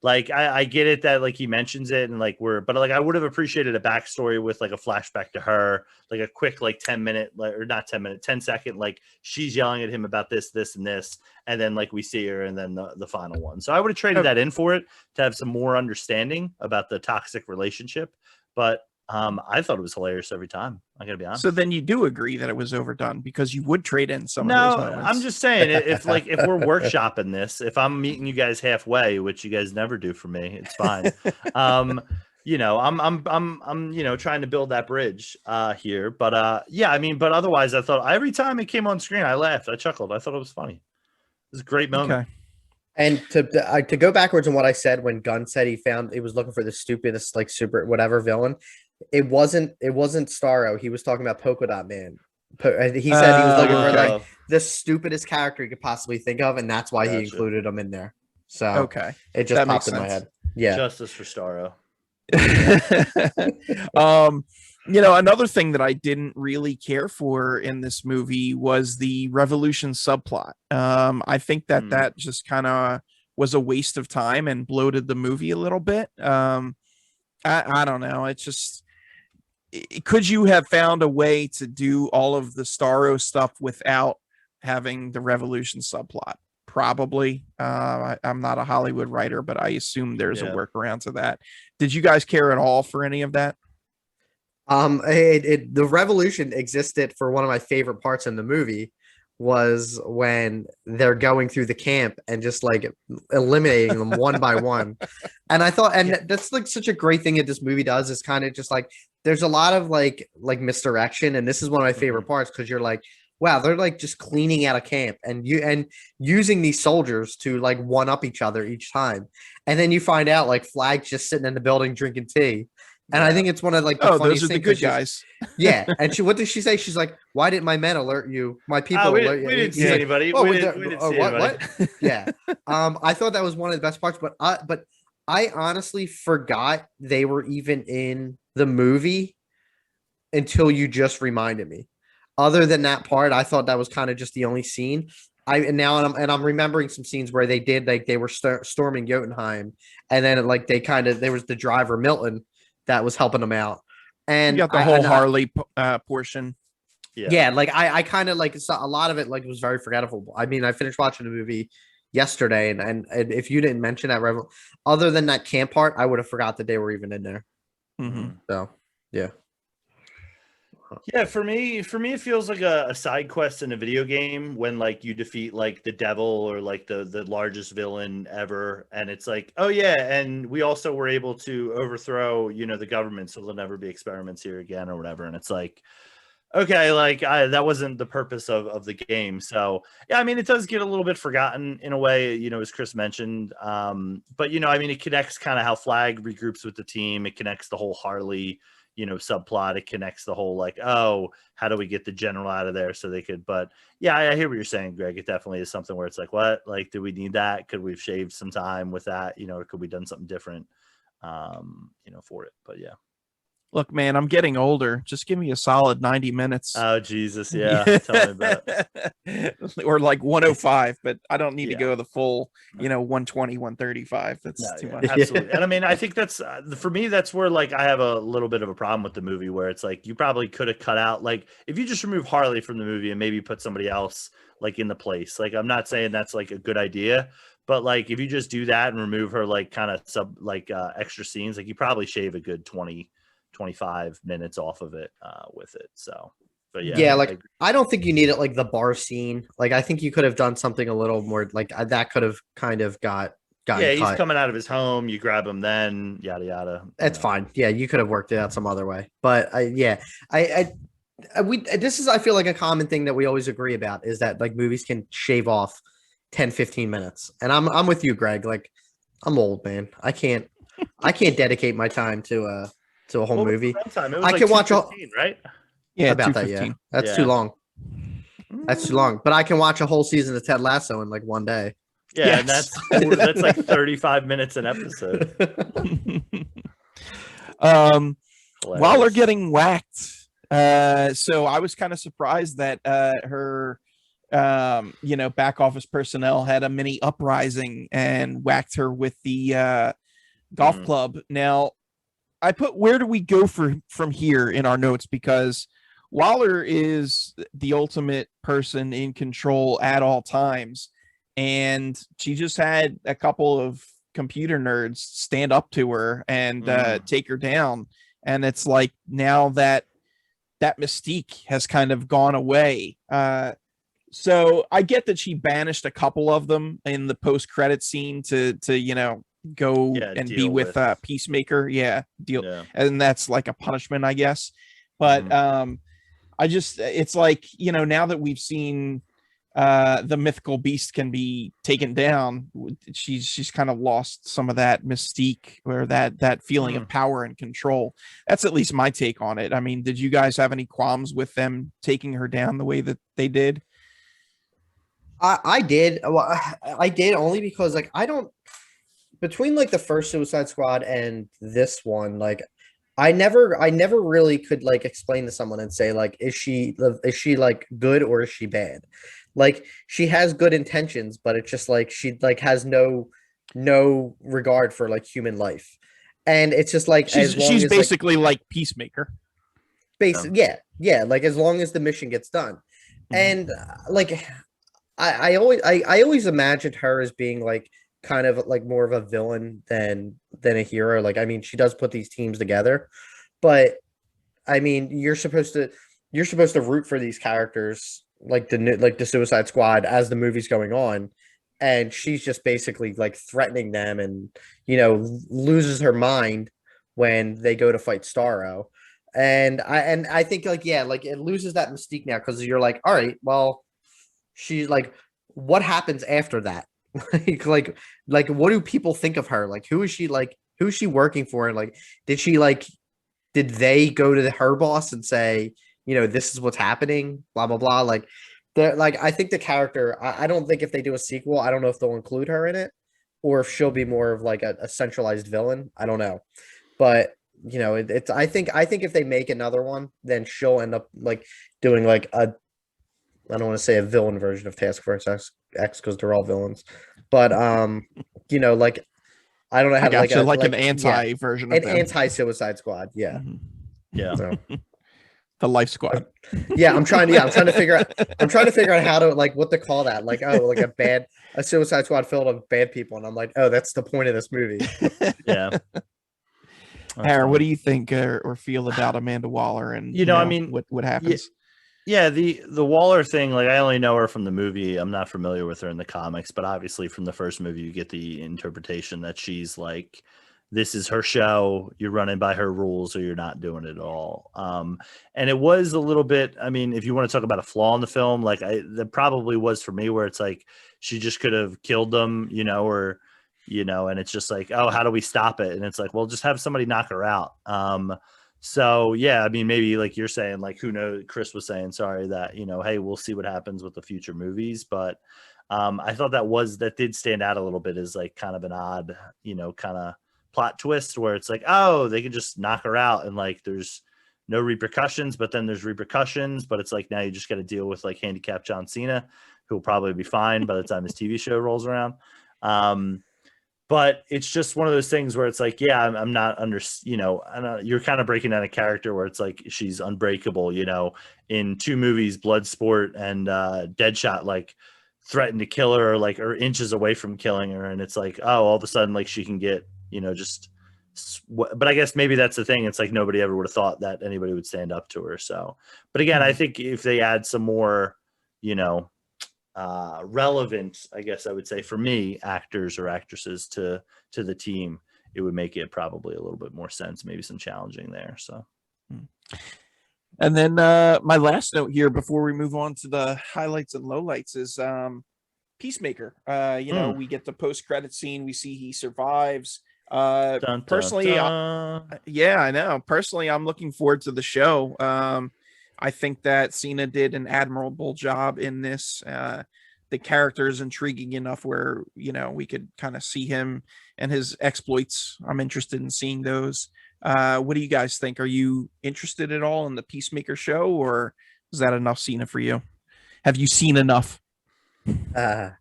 Like I get it that like he mentions it and like but like I would have appreciated a backstory with like a flashback to her, like a quick like 10-minute, like, or not 10-minute, 10-second, like she's yelling at him about this, and this, and then like we see her, and then the final one. So I would have traded that in for it to have some more understanding about the toxic relationship. But I thought it was hilarious every time. I gotta be honest. So then you do agree that it was overdone because you would trade in some of those moments. I'm just saying if we're workshopping this, if I'm meeting you guys halfway, which you guys never do for me, it's fine. You know, I'm you know, trying to build that bridge here, but yeah, I mean, but otherwise, I thought every time it came on screen, I laughed, I chuckled, I thought it was funny. It was a great moment. Okay. And to go backwards on what I said when Gunn said he was looking for the stupidest like super whatever villain, it wasn't Starro. He was talking about Polka Dot Man. He said he was looking for like the stupidest character he could possibly think of, and that's why he included him in there. So okay, it just popped in my head. Yeah, justice for Starro. You know, another thing that I didn't really care for in this movie was the revolution subplot. I think that just kind of was a waste of time and bloated the movie a little bit. I don't know. It's just, could you have found a way to do all of the Starro stuff without having the revolution subplot? Probably. I'm not a Hollywood writer, but I assume there's a workaround to that. Did you guys care at all for any of that? The revolution existed for one of my favorite parts in the movie was when they're going through the camp and just like eliminating them one by one. And I thought, and that's like such a great thing that this movie does is kind of just like, there's a lot of like misdirection. And this is one of my favorite parts because you're like, wow, they're like just cleaning out a camp and using these soldiers to like one up each other each time. And then you find out like Flag's just sitting in the building drinking tea. And I think it's one of like the funniest those are the good guys. Yeah. And what did she say? She's like, why didn't my men alert you? My people alert you. We didn't see anybody. We didn't see anybody. What? Yeah. I thought that was one of the best parts, but I honestly forgot they were even in the movie until you just reminded me. Other than that part, I thought that was kind of just the only scene. I'm remembering some scenes where they were storming Jotunheim, and then there was the driver Milton that was helping them out, and you got the whole Harley portion. Yeah, like I kind of like saw a lot of it like was very forgettable. I mean, I finished watching the movie yesterday, and if you didn't mention that other than that camp part, I would have forgot that they were even in there. Mm-hmm. So yeah. Yeah, for me, it feels like a side quest in a video game when like you defeat like the devil or like the largest villain ever, and it's like, oh yeah, and we also were able to overthrow, you know, the government, so there'll never be experiments here again or whatever. And it's like, okay, like that wasn't the purpose of the game. So yeah, I mean, it does get a little bit forgotten in a way, you know, as Chris mentioned. But you know, I mean, it connects kind of how Flag regroups with the team. It connects the whole Harley, you know, subplot. It connects the whole like, oh, how do we get the general out of there so they could, but yeah, I hear what you're saying, Greg. It definitely is something where it's like, what, like, do we need that? Could we have shaved some time with that, you know, or could we done something different, you know, for it? But yeah. Look, man, I'm getting older. Just give me a solid 90 minutes. Oh, Jesus. Yeah. Tell me about it. Or like 105, but I don't need to go the full, you know, 120, 135. That's too much. Absolutely. And I mean, I think that's, for me, that's where like I have a little bit of a problem with the movie where it's like, you probably could have cut out, like, if you just remove Harley from the movie and maybe put somebody else like in the place, like, I'm not saying that's like a good idea, but like, if you just do that and remove her, like kind of extra scenes, like you probably shave a good 25 minutes off of it with it. So, but yeah, like I don't think you need it like the bar scene. Like I think you could have done something a little more like that could have kind of got he's coming out of his home, you grab him, then yada yada. That's fine. Yeah, you could have worked it out some other way. But I this is, I feel like, a common thing that we always agree about is that like movies can shave off 10-15 minutes. And I'm with you, Greg. Like I'm old, man. I can't dedicate my time to a whole movie. I can watch right? Yeah, about that. Yeah, that's too long. That's too long. But I can watch a whole season of Ted Lasso in like one day. Yeah, yes. And that's like 35 minutes an episode. While they're getting whacked, so I was kind of surprised that her you know, back office personnel had a mini uprising and whacked her with the golf club. Now, I put, where do we go from here in our notes? Because Waller is the ultimate person in control at all times. And she just had a couple of computer nerds stand up to her and take her down. and it's like now that mystique has kind of gone away. So I get that she banished a couple of them in the post-credit scene to go and be with Peacemaker. Deal. And that's like a punishment, I guess. But it's like, now that we've seen the mythical beast can be taken down, she's kind of lost some of that mystique or that feeling of power and control. That's at least my take on it. I mean, did you guys have any qualms with them taking her down the way that they did? I did. Well, I did only because like I don't, between like the first Suicide Squad and this one, like I never really could like explain to someone and say like, is she like good or is she bad? Like she has good intentions, but it's just like she like has no regard for like human life, and it's just like she's basically like Peacemaker. Basically, yeah. Like as long as the mission gets done, and like I always imagined her as being like kind of like more of a villain than a hero. Like I mean, she does put these teams together, but I mean, you're supposed to root for these characters like the Suicide Squad as the movie's going on, and she's just basically like threatening them and loses her mind when they go to fight Starro. And I think like like it loses that mystique now because you're like, all right, well, she's like, what happens after that? like what do people think of her? Like who is she working for? And like did they go to her boss and say, this is what's happening, blah blah blah? Like I think the character, I don't think if they do a sequel, I don't know if they'll include her in it or if she'll be more of like a centralized villain. I don't know. But it's I think if they make another one, then she'll end up like doing like I don't want to say a villain version of Task Force X because they're all villains, but like I don't know, have like an anti version of an anti-Suicide Squad, So. The Life Squad. I'm trying to figure out how to like what to call that, like like a Suicide Squad filled with bad people, and I'm like, oh, that's the point of this movie. Aaron, what do you think or feel about Amanda Waller and I mean, what happens? The Waller thing, like I only know her from the movie. I'm not familiar with her in the comics, but obviously from the first movie you get the interpretation that she's like, this is her show, you're running by her rules or you're not doing it at all. And it was a little bit, I mean, if you want to talk about a flaw in the film, like that probably was for me, where it's like she just could have killed them, or and it's just like, oh, how do we stop it? And it's like, well, just have somebody knock her out. So I mean, maybe like you're saying, like, who knows, Chris was saying, sorry, that, hey, we'll see what happens with the future movies. But I thought that did stand out a little bit as like kind of an odd, kind of plot twist where it's like, oh, they can just knock her out and like there's no repercussions, but then there's repercussions. But it's like now you just got to deal with like handicapped John Cena, who will probably be fine by the time his TV show rolls around. But it's just one of those things where it's like, I'm not you're kind of breaking down a character where it's like she's unbreakable, in 2 movies, Bloodsport and Deadshot, like threatened to kill her or inches away from killing her. And it's like, oh, all of a sudden, like she can get, but I guess maybe that's the thing. It's like nobody ever would have thought that anybody would stand up to her. So, but again, I think if they add some more, relevant, I guess I would say for me, actors or actresses to the team, it would make it probably a little bit more sense, maybe some challenging there. So, and then my last note here before we move on to the highlights and lowlights is Peacemaker. We get the post-credit scene, we see he survives. Personally, I know. Personally, I'm looking forward to the show. I think that Cena did an admirable job in this. The character is intriguing enough where, we could kind of see him and his exploits. I'm interested in seeing those. What do you guys think? Are you interested at all in the Peacemaker show, or is that enough Cena for you? Have you seen enough? I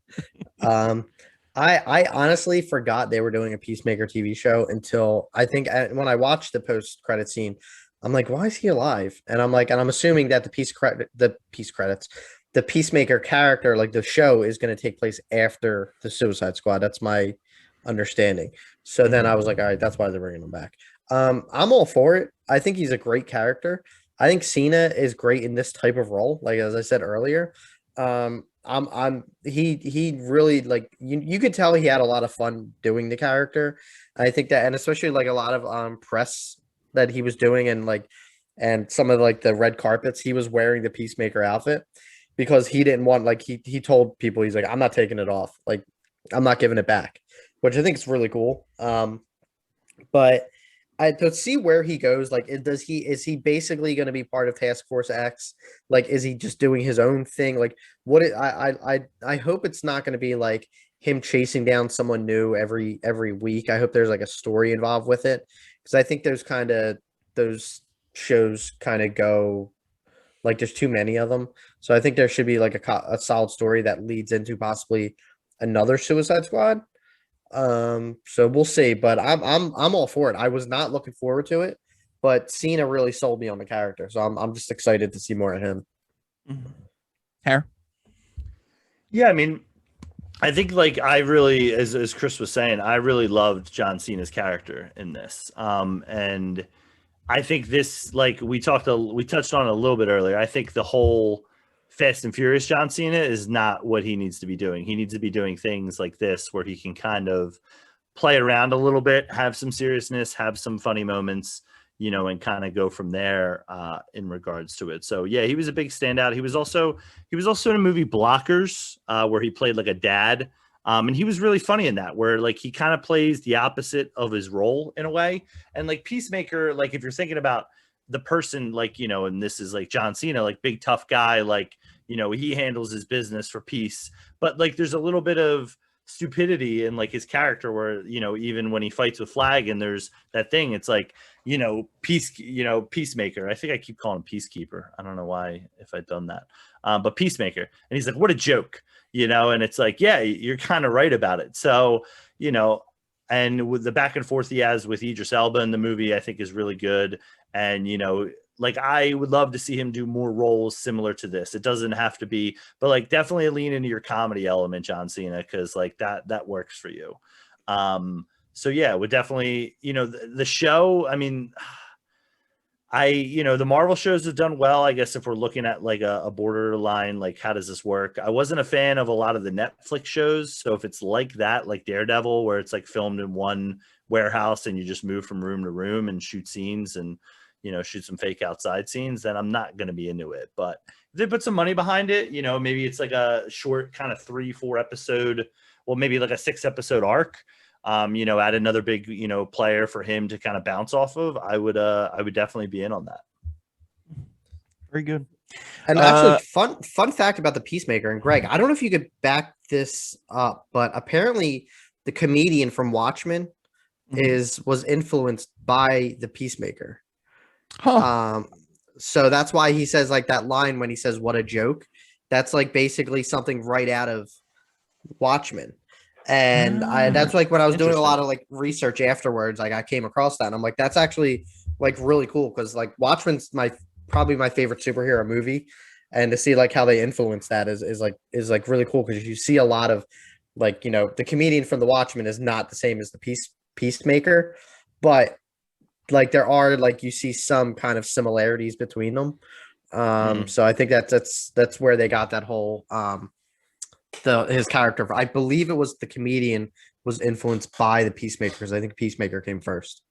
honestly forgot they were doing a Peacemaker TV show until I think when I watched the post-credit scene, I'm like, why is he alive? And I'm like, and I'm assuming that the Peacemaker character, like the show, is going to take place after the Suicide Squad. That's my understanding. So then I was like, all right, that's why they're bringing him back. I'm all for it. I think he's a great character. I think Cena is great in this type of role. Like as I said earlier, he really like you could tell he had a lot of fun doing the character. I think that, and especially like a lot of press that he was doing, and some of like the red carpets, he was wearing the Peacemaker outfit because he didn't want like he told people he's like, I'm not taking it off, like I'm not giving it back, which I think is really cool. But to see where he goes, like, is he basically going to be part of Task Force X? Like, is he just doing his own thing? Like, I hope it's not going to be like him chasing down someone new every week. I hope there's like a story involved with it, because I think those shows kind of go like there's too many of them. So I think there should be like a solid story that leads into possibly another Suicide Squad. So we'll see, but I'm all for it. I was not looking forward to it, but Cena really sold me on the character, so I'm just excited to see more of him. Hair. Yeah, I mean, I think like I really, as Chris was saying, I really loved John Cena's character in this. And I think this, like we touched on it a little bit earlier. I think the whole Fast and Furious John Cena is not what he needs to be doing. He needs to be doing things like this where he can kind of play around a little bit, have some seriousness, have some funny moments, and kind of go from there in regards to it. So yeah, he was a big standout. He was also in a movie Blockers where he played like a dad. And he was really funny in that, where like he kind of plays the opposite of his role in a way. And like Peacemaker, like if you're thinking about the person, like, and this is like John Cena, like big tough guy, like, he handles his business for peace, but like there's a little bit of stupidity in like his character where, even when he fights with Flag and there's that thing, it's like, Peacemaker. I think I keep calling him Peacekeeper. I don't know why, if I'd done that. But Peacemaker. And he's like, what a joke, and it's like, yeah, you're kind of right about it. So, and with the back and forth he has with Idris Elba in the movie, I think is really good. And, like I would love to see him do more roles similar to this. It doesn't have to be, but like definitely lean into your comedy element, John Cena, because like that works for you. So yeah, would definitely, the show, I mean, the Marvel shows have done well. I guess if we're looking at like a borderline, like how does this work? I wasn't a fan of a lot of the Netflix shows. So if it's like that, like Daredevil, where it's like filmed in one warehouse and you just move from room to room and shoot scenes and, shoot some fake outside scenes, then I'm not going to be into it. But if they put some money behind it, maybe it's like a short kind of 3-4 episode, well, maybe like a 6-episode arc, add another big, player for him to kind of bounce off of. I would definitely be in on that. Very good. And actually, fun fact about the Peacemaker, and Greg, I don't know if you could back this up, but apparently the comedian from Watchmen was influenced by the Peacemaker. Huh. So that's why he says like that line when he says "what a joke." That's like basically something right out of Watchmen. And that's like when I was doing a lot of like research afterwards, like I came across that and I'm like, that's actually like really cool, because like Watchmen's probably my favorite superhero movie, and to see like how they influence that is like really cool, because you see a lot of like, the comedian from the Watchmen is not the same as the Peacemaker, but like there are like you see some kind of similarities between them. So I think that's where they got that whole his character. I believe it was the comedian was influenced by the Peacemaker, because I think Peacemaker came first.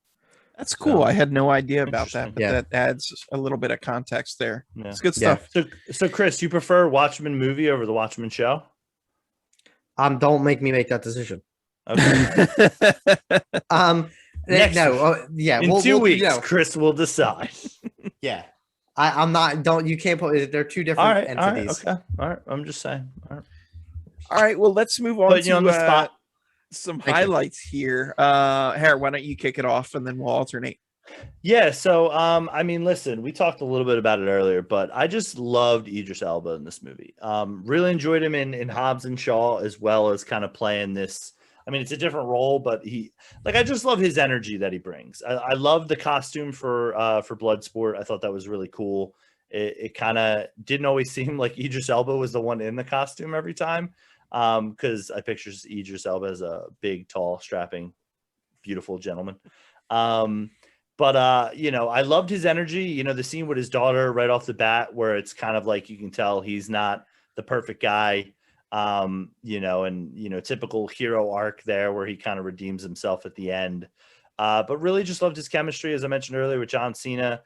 That's cool. I had no idea about that, but Yeah. that adds a little bit of context there. Yeah. It's good stuff. So Chris, you prefer Watchmen movie over the Watchmen show? Don't make me make that decision. Okay. In 2 weeks, Chris will decide. Yeah. I'm not. You can't put. They're two different entities. All right. I'm just saying. All right. Well, let's move on Putting you on the spot. Some highlights here. Harry, why don't you kick it off and then we'll alternate? Yeah. So, I mean, listen, we talked a little bit about it earlier, but I just loved Idris Elba in this movie. Really enjoyed him in Hobbs and Shaw, as well as kind of playing this. I mean, it's a different role, but I just love his energy that he brings. I love the costume for Bloodsport. I thought that was really cool. It kind of didn't always seem like Idris Elba was the one in the costume every time, because I picture Idris Elba as a big, tall, strapping, beautiful gentleman. But you know, I loved his energy. You know, the scene with his daughter right off the bat, where it's kind of like you can tell he's not the perfect guy. You know, and you know, typical hero arc there where he kind of redeems himself at the end. But really just loved his chemistry, as I mentioned earlier, with John Cena.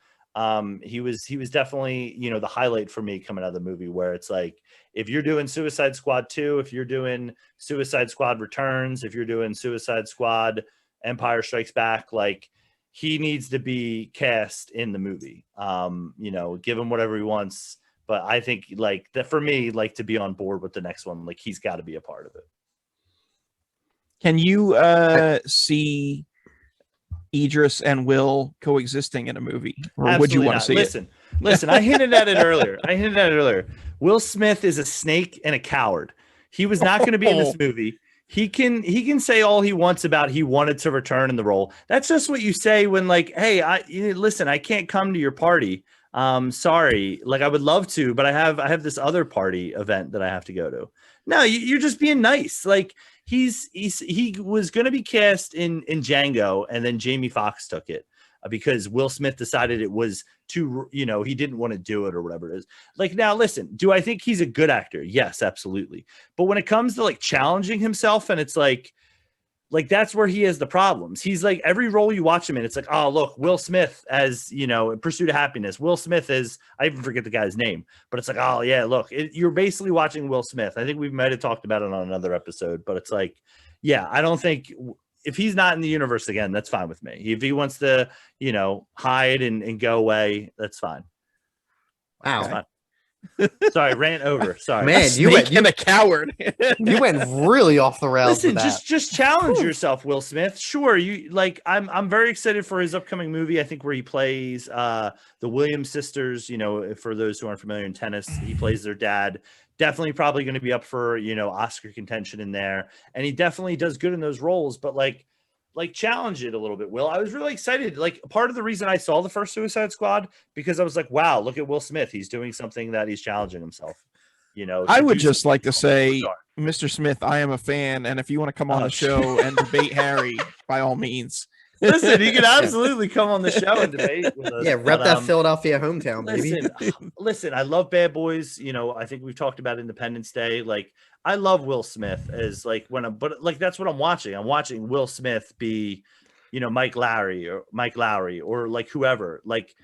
He was definitely, you know, the highlight for me coming out of the movie, where it's like, if you're doing Suicide Squad 2, if you're doing Suicide Squad Returns, if you're doing Suicide Squad Empire Strikes Back, like, he needs to be cast in the movie. You know, give him whatever he wants. But I think like that for me, like, to be on board with the next one, like, he's got to be a part of it. Can you see Idris and Will coexisting in a movie, or Absolutely would you want not. to see Listen, listen, I hinted at it earlier. Will Smith is a snake and a coward. He was not going to be in this movie. He can say all he wants about he wanted to return in the role. That's just what you say when, like, hey, listen, I can't come to your party. Sorry, like, I would love to, but I have this other party event that I have to go to. No, you're just being nice. Like, he was going to be cast in Django, and then Jamie Foxx took it because Will Smith decided it was too, you know, he didn't want to do it or whatever it is. Like, now listen, do I think he's a good actor? Yes, absolutely. But when it comes to like challenging himself, and it's like that's where he has the problems. He's like, every role you watch him in, it's like, oh, look, Will Smith as, you know, Pursuit of Happiness. Will Smith is, I even forget the guy's name, but it's like, oh yeah, look, you're basically watching Will Smith. I think we might have talked about it on another episode, but it's like, yeah, I don't think, if he's not in the universe again, that's fine with me. If he wants to, you know, hide and go away, that's fine. Wow. That's fine. Sorry, rant over. Sorry, Man, you went a coward. You went really off the rails. Listen, with that. just challenge yourself, Will Smith. Sure, you like. I'm very excited for his upcoming movie. I think where he plays the Williams sisters. You know, for those who aren't familiar in tennis, he plays their dad. Definitely, probably going to be up for, you know, Oscar contention in there, and he definitely does good in those roles. But like challenge it a little bit, Will. I was really excited. Like, part of the reason I saw the first Suicide Squad, because I was like, wow, look at Will Smith. He's doing something that he's challenging himself. You know, I would just like to say, Mr. Smith, I am a fan, and if you want to come on the show and debate Harry, by all means. Listen, he can absolutely come on the show and debate with us. Yeah, rep that Philadelphia hometown, baby. Listen, I love Bad Boys. You know, I think we've talked about Independence Day. Like, I love Will Smith as like but like that's what I'm watching. I'm watching Will Smith be, you know, Mike Lowry or like whoever. Like,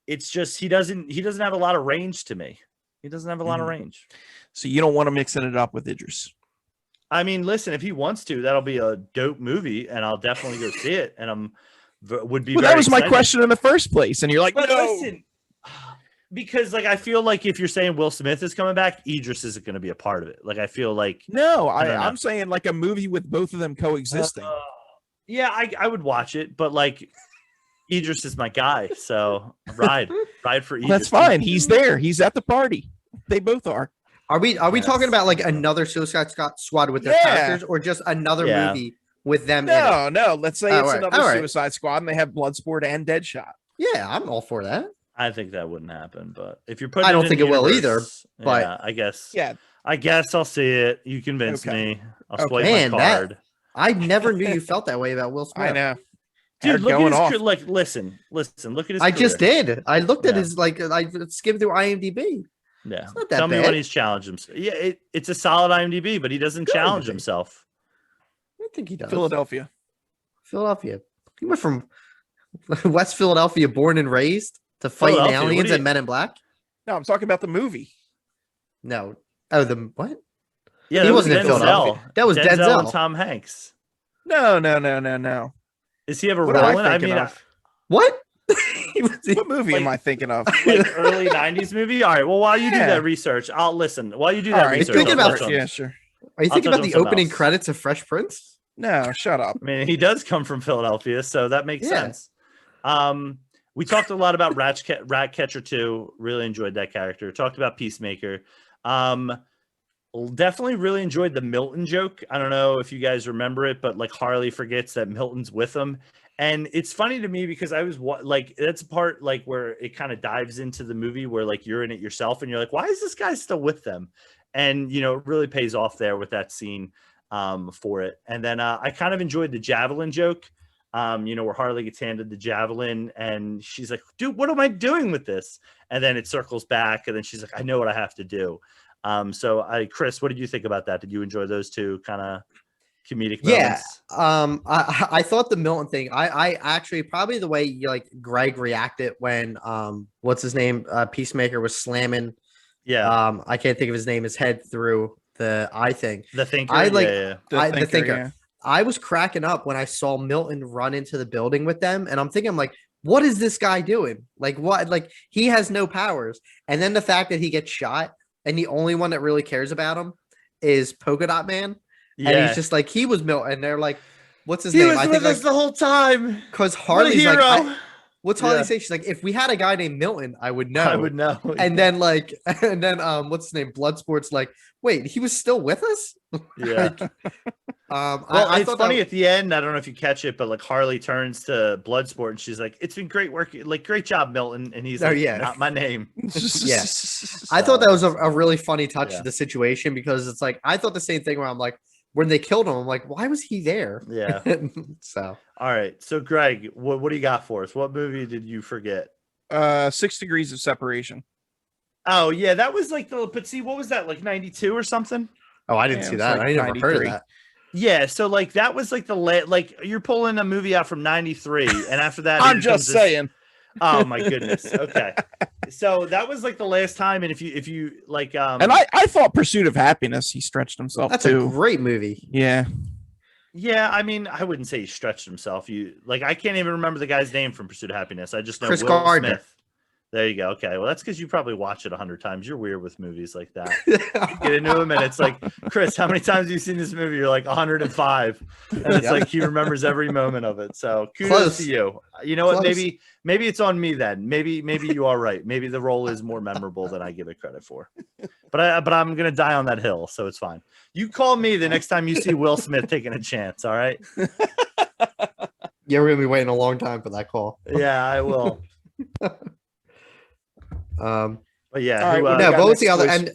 it's just he doesn't have a lot of range to me. He doesn't have a lot of range. So you don't want to mixing it up with Idris. I mean, listen, if he wants to, that'll be a dope movie, and I'll definitely go see it. And would be. Well, very that was excited. My question in the first place, and you're like, but no. Listen, because like I feel like if you're saying Will Smith is coming back, Idris isn't going to be a part of it. Like, I feel like no, I'm saying like a movie with both of them coexisting. Yeah, I would watch it, but like Idris is my guy, so ride for Idris. That's fine. He's there. He's at the party. They both are. Are we talking about like another Suicide Squad with their characters, or just another movie with them? No. Let's say it's another right. Suicide Squad, and they have Bloodsport and Deadshot. Yeah, I'm all for that. I think that wouldn't happen, but if you're putting, I don't think it will either. But yeah, I guess I'll see it. You convinced me. I'll swipe my card. I never knew you felt that way about Will Smith. I know. Dude, look at his like. Listen. Look at his. I just did. I looked at his like. I skimmed through IMDb. Yeah. It's not that Tell me bad. when he's challenged himself. Yeah, it's a solid IMDb, but he doesn't challenge himself. I think he does. Philadelphia. He went from West Philadelphia, born and raised, to fighting aliens and Men in Black. No, I'm talking about the movie. No. Oh, the what? Yeah, he wasn't in Philadelphia. That was Denzel and Tom Hanks. No. Does he have a What role am in? I I thinking mean, of? what? What movie am I thinking of? like early '90s movie. All right. Well, while you do that research, I'll listen. While you do that research, thinking about yeah, sure. Are you thinking about the opening credits of Fresh Prince? No, shut up. I mean, he does come from Philadelphia, so that makes sense. We talked a lot about Ratcatcher 2. Really enjoyed that character. Talked about Peacemaker. Definitely really enjoyed the Milton joke. I don't know if you guys remember it, but like Harley forgets that Milton's with him. And it's funny to me because I was like, that's a part like where it kind of dives into the movie where like you're in it yourself and you're like, why is this guy still with them? And, you know, it really pays off there with that scene for it. And then I kind of enjoyed the javelin joke. where Harley gets handed the javelin and she's like, dude, what am I doing with this? And then it circles back and then she's like, I know what I have to do. Chris, what did you think about that? Did you enjoy those two kind of comedic moments? I thought the Milton thing, I actually probably the way Greg reacted when what's his name, Peacemaker was slamming I can't think of his name, his head through the eye thing. The Thinker. The Thinker. Yeah. I was cracking up when I saw Milton run into the building with them, and I'm thinking, like, what is this guy doing? Like, what? Like, he has no powers. And then the fact that he gets shot, and the only one that really cares about him is Polka Dot Man. Yeah. And he's just like, he was Milton. And they're like, what's his name? He was with us the whole time. Because Harley's like, what's Harley say? She's like, if we had a guy named Milton, I would know. I would know. And then what's his name? Bloodsport's like, wait, he was still with us? Yeah. It's funny at the end. I don't know if you catch it, but like Harley turns to Bloodsport and she's like, "It's been great work. Like, great job, Milton." And he's like, "Not my name." Yeah. I thought that was a really funny touch to the situation because it's like I thought the same thing where I'm like, when they killed him, I'm like, why was he there? Yeah. So all right. So Greg, what do you got for us? What movie did you forget? 6 Degrees of Separation. Oh yeah, that was like but see, what was that, like 92 or something? Oh, I didn't see that. Like I never heard of that. Yeah, so like that was like like you're pulling a movie out from 93, and after that, I'm just saying. Oh my goodness. Okay, so that was like the last time, and if you like, and I thought Pursuit of Happiness, he stretched himself. That's too. A great movie. Yeah. Yeah, I mean, I wouldn't say he stretched himself. I can't even remember the guy's name from Pursuit of Happiness. I just know Chris Will Gardner. Smith. There you go. Okay. Well, that's because you probably watch it 100 times. You're weird with movies like that. You get into them and it's like, Chris, how many times have you seen this movie? You're like 105. And it's like he remembers every moment of it. So kudos to you. You know what? Maybe it's on me then. Maybe you are right. Maybe the role is more memorable than I give it credit for. But I'm gonna die on that hill, so it's fine. You call me the next time you see Will Smith taking a chance, all right? You're gonna be waiting a long time for that call. Yeah, I will. But yeah, right, what was the other? And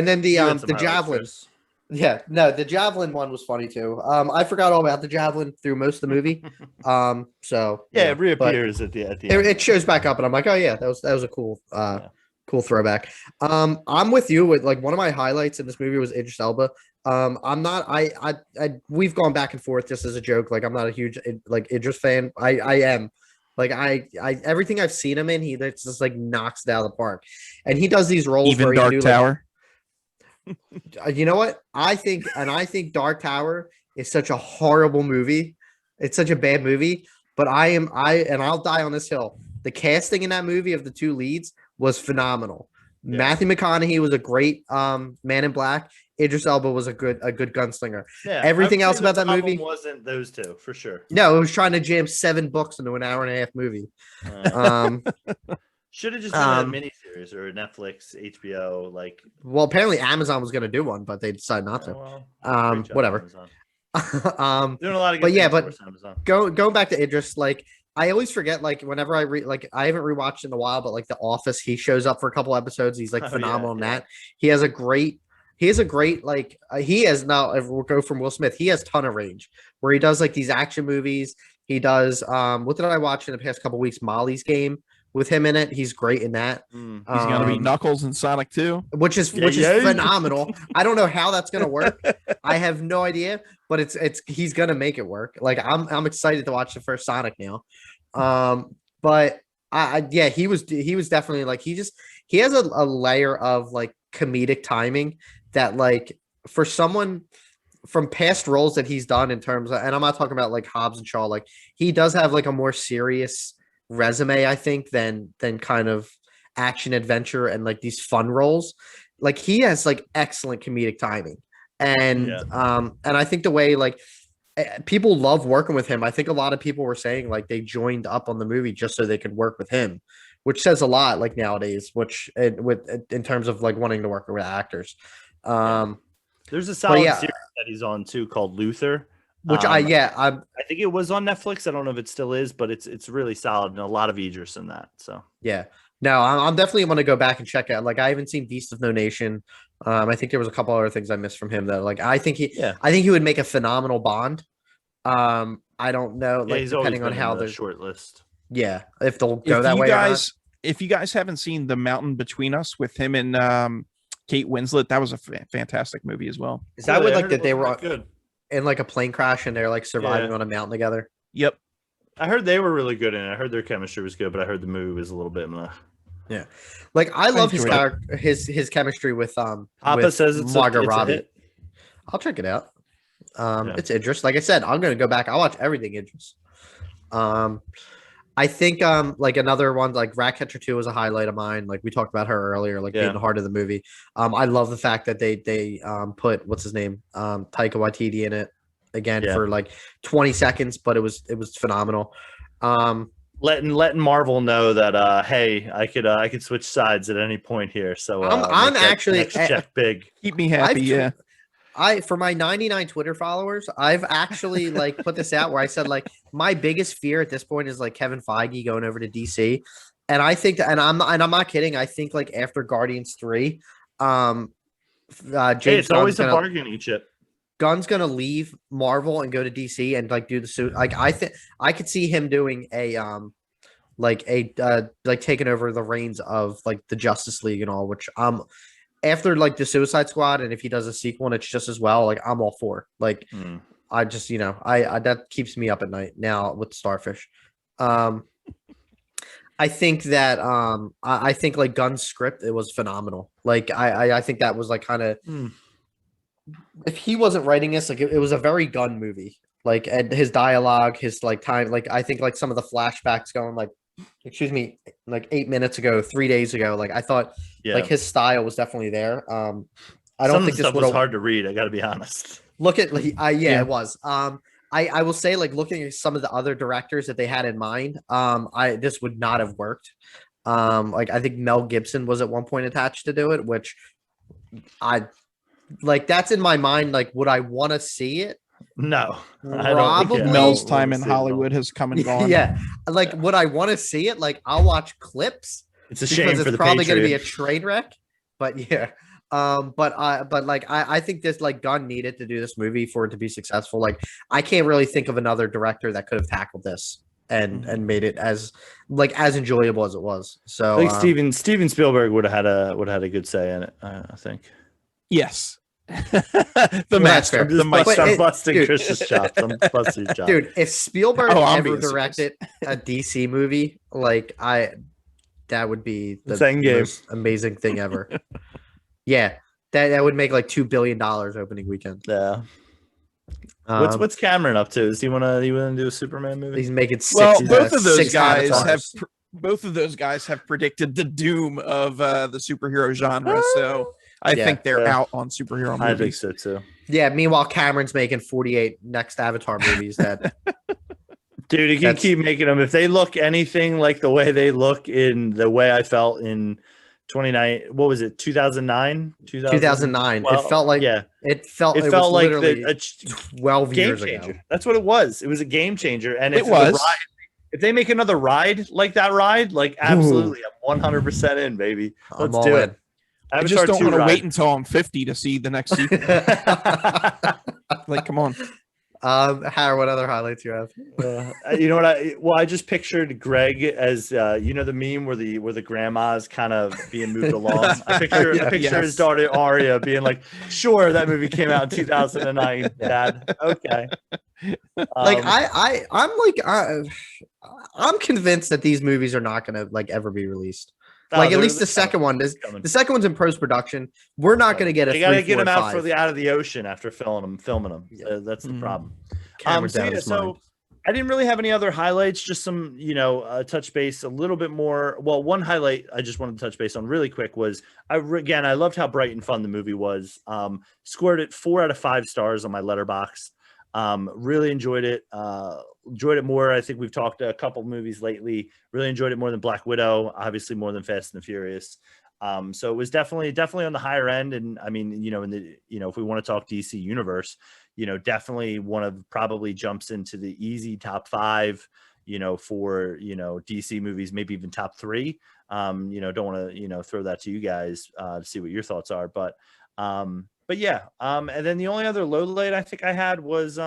then the javelin. Chris. Yeah, no, the javelin one was funny too. I forgot all about the javelin through most of the movie. So yeah, it reappears at the end. It shows back up, and I'm like, oh yeah, that was a cool cool throwback. I'm with you with like one of my highlights in this movie was Idris Elba. I'm not. We've gone back and forth just as a joke. Like I'm not a huge like Idris fan. I am. Like I everything I've seen him in, he just like knocks it out of the park, and he does these roles. Even where Dark he Tower. You know what I think, and I think Dark Tower is such a horrible movie. It's such a bad movie, but I'll die on this hill. The casting in that movie of the two leads was phenomenal. Yeah. Matthew McConaughey was a great Man in Black. Idris Elba was a good gunslinger. Yeah, everything else about that movie wasn't those two for sure. No, it was trying to jam 7 books into an hour-and-a-half movie. Should have just done a miniseries or a Netflix, HBO. Like, well, apparently Amazon was going to do one, but they decided not to. Whatever. Doing a lot of good but yeah, but going back to Idris, like I always forget, like whenever I I haven't rewatched in a while, but like The Office, he shows up for a couple episodes. He's like phenomenal in that. He has a great like he has now. If we'll go from Will Smith, he has a ton of range where he does like these action movies. He does what did I watch in the past couple weeks? Molly's Game with him in it. He's great in that. He's gonna be Knuckles in Sonic 2, which is phenomenal. I don't know how that's gonna work. I have no idea, but he's gonna make it work. Like I'm excited to watch the first Sonic now. But he was definitely like he has a layer of like comedic timing that like for someone from past roles that he's done in terms of, and I'm not talking about like Hobbs and Shaw, like he does have like a more serious resume, I think, than kind of action adventure and like these fun roles. Like he has like excellent comedic timing, and I think the way like people love working with him. I think a lot of people were saying like they joined up on the movie just so they could work with him, which says a lot like nowadays, which in terms of like wanting to work with actors. There's a solid series that he's on too called Luther, which I think it was on Netflix. I don't know if it still is, but it's really solid and a lot of Idris in that. So yeah, no, I'm definitely going to go back and check out. Like I haven't seen Beast of No Nation. I think there was a couple other things I missed from him that like I think he would make a phenomenal Bond. I don't know, Yeah, like he's always depending on been how in the they're short list. if they'll go that way or not. If you guys haven't seen The Mountain Between Us with him and Kate Winslet, that was a fantastic movie as well. Is that Really? with I like heard that it they wasn't were that good. in like a plane crash and they're like surviving Yeah. on a mountain together? Yep. I heard they were really good in it. I heard their chemistry was good, but I heard the movie was a little bit meh. Yeah, like I love his enjoyed it. character, his chemistry with Papa says it's Margot a Robbie. hit. I'll check it out. Yeah. It's Idris. Like I said, I'm gonna go back. I'll watch everything Idris. I think like another one like Ratcatcher 2 was a highlight of mine. Like we talked about her earlier, like being the heart of the movie. I love the fact that they put what's his name Taika Waititi in it again for like 20 seconds, but it was phenomenal. Letting Marvel know that hey, I could switch sides at any point here. So I'm actually check big. Keep me happy. For my 99 Twitter followers, I've actually like put this out where I said like my biggest fear at this point is like Kevin Feige going over to DC, and I think that, and I'm not kidding. I think like after Guardians 3, James It's always a bargaining chip. Gunn's gonna leave Marvel and go to DC and like do the suit. Like I think I could see him doing a like taking over the reins of like the Justice League and all, which after like the Suicide Squad, and if he does a sequel and it's just as well, like I'm all for. Like I just I that keeps me up at night now with Starfish. I think that I think like Gunn's script, it was phenomenal. Like I think that was like kind of if he wasn't writing this, like it was a very Gunn movie. Like and his dialogue, his like time, like I think like some of the flashbacks going like like 8 minutes ago, 3 days ago. Like I thought like his style was definitely there. I don't think this was hard to read. I got to be honest. Look at it was. I will say like looking at some of the other directors that they had in mind, this would not have worked. Like I think Mel Gibson was at one point attached to do it, which I like. That's in my mind. Like, would I want to see it? No, probably. Mel's time in Hollywood has come and gone. Yeah, like would I want to see it? Like I'll watch clips. It's a shame for it's probably going to be a train wreck. But yeah, but like I think this like Gunn needed to do this movie for it to be successful. Like I can't really think of another director that could have tackled this and made it as enjoyable as it was. So I think Steven Spielberg would have had a good say in it. I think. Yes. The master. I'm busting Chris's chops. I'm busting his chops. Dude, if Spielberg ever directed a DC movie, like that would be the most amazing thing ever. Yeah, that would make like $2 billion opening weekend. Yeah. What's Cameron up to? Does he want to do a Superman movie? He's making six. Well, both of those guys have predicted the doom of the superhero genre. So I think they're out on superhero movies. I think so too. Yeah. Meanwhile, Cameron's making 48 next Avatar movies. That dude, he can keep making them. If they look anything like the way they look in the way I felt in 2009, what was it? 2009. It felt like It felt like a 12 years ago. That's what it was. It was a game changer, and if they make another ride like that ride, like absolutely, I'm 100% in, baby. Let's do it. I just don't want to wait until I'm 50 to see the next sequel. Like, come on. Howard, what other highlights you have? You know what I just pictured Greg as the meme where the grandma's kind of being moved along. I picture his daughter Aria being like, sure, that movie came out in 2009, Dad. Okay. Like I'm convinced that these movies are not gonna like ever be released. Like at least the second one is. The second one's in post production. We're not going to get a. You got to get them out out of the ocean after filming them. Yeah. That's the problem. So I didn't really have any other highlights. Just some, touch base a little bit more. Well, one highlight I just wanted to touch base on really quick was I loved how bright and fun the movie was. Scored it 4 out of 5 stars on my Letterboxd. Really enjoyed it. Enjoyed it more. I think we've talked a couple movies lately. Really enjoyed it more than Black Widow. Obviously more than Fast and the Furious. So it was definitely on the higher end. And I mean, if we want to talk DC universe, definitely one of probably jumps into the easy top 5. For DC movies, maybe even top 3. Don't want to throw that to you guys to see what your thoughts are, but yeah. And then the only other low light I think I had was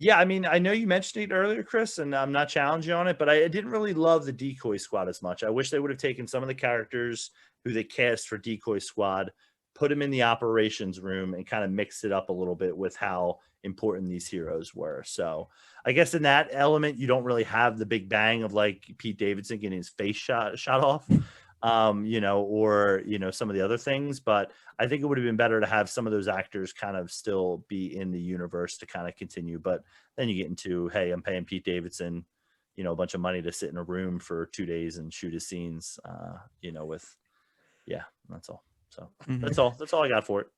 Yeah, I mean, I know you mentioned it earlier, Chris, and I'm not challenging you on it, but I didn't really love the Decoy Squad as much. I wish they would have taken some of the characters who they cast for Decoy Squad, put them in the operations room, and kind of mix it up a little bit with how important these heroes were. So I guess in that element, you don't really have the big bang of like Pete Davidson getting his face shot off, or some of the other things. But I think it would have been better to have some of those actors kind of still be in the universe to kind of continue. But then you get into, hey, I'm paying Pete Davidson, a bunch of money to sit in a room for 2 days and shoot his scenes, that's all. So that's all I got for it.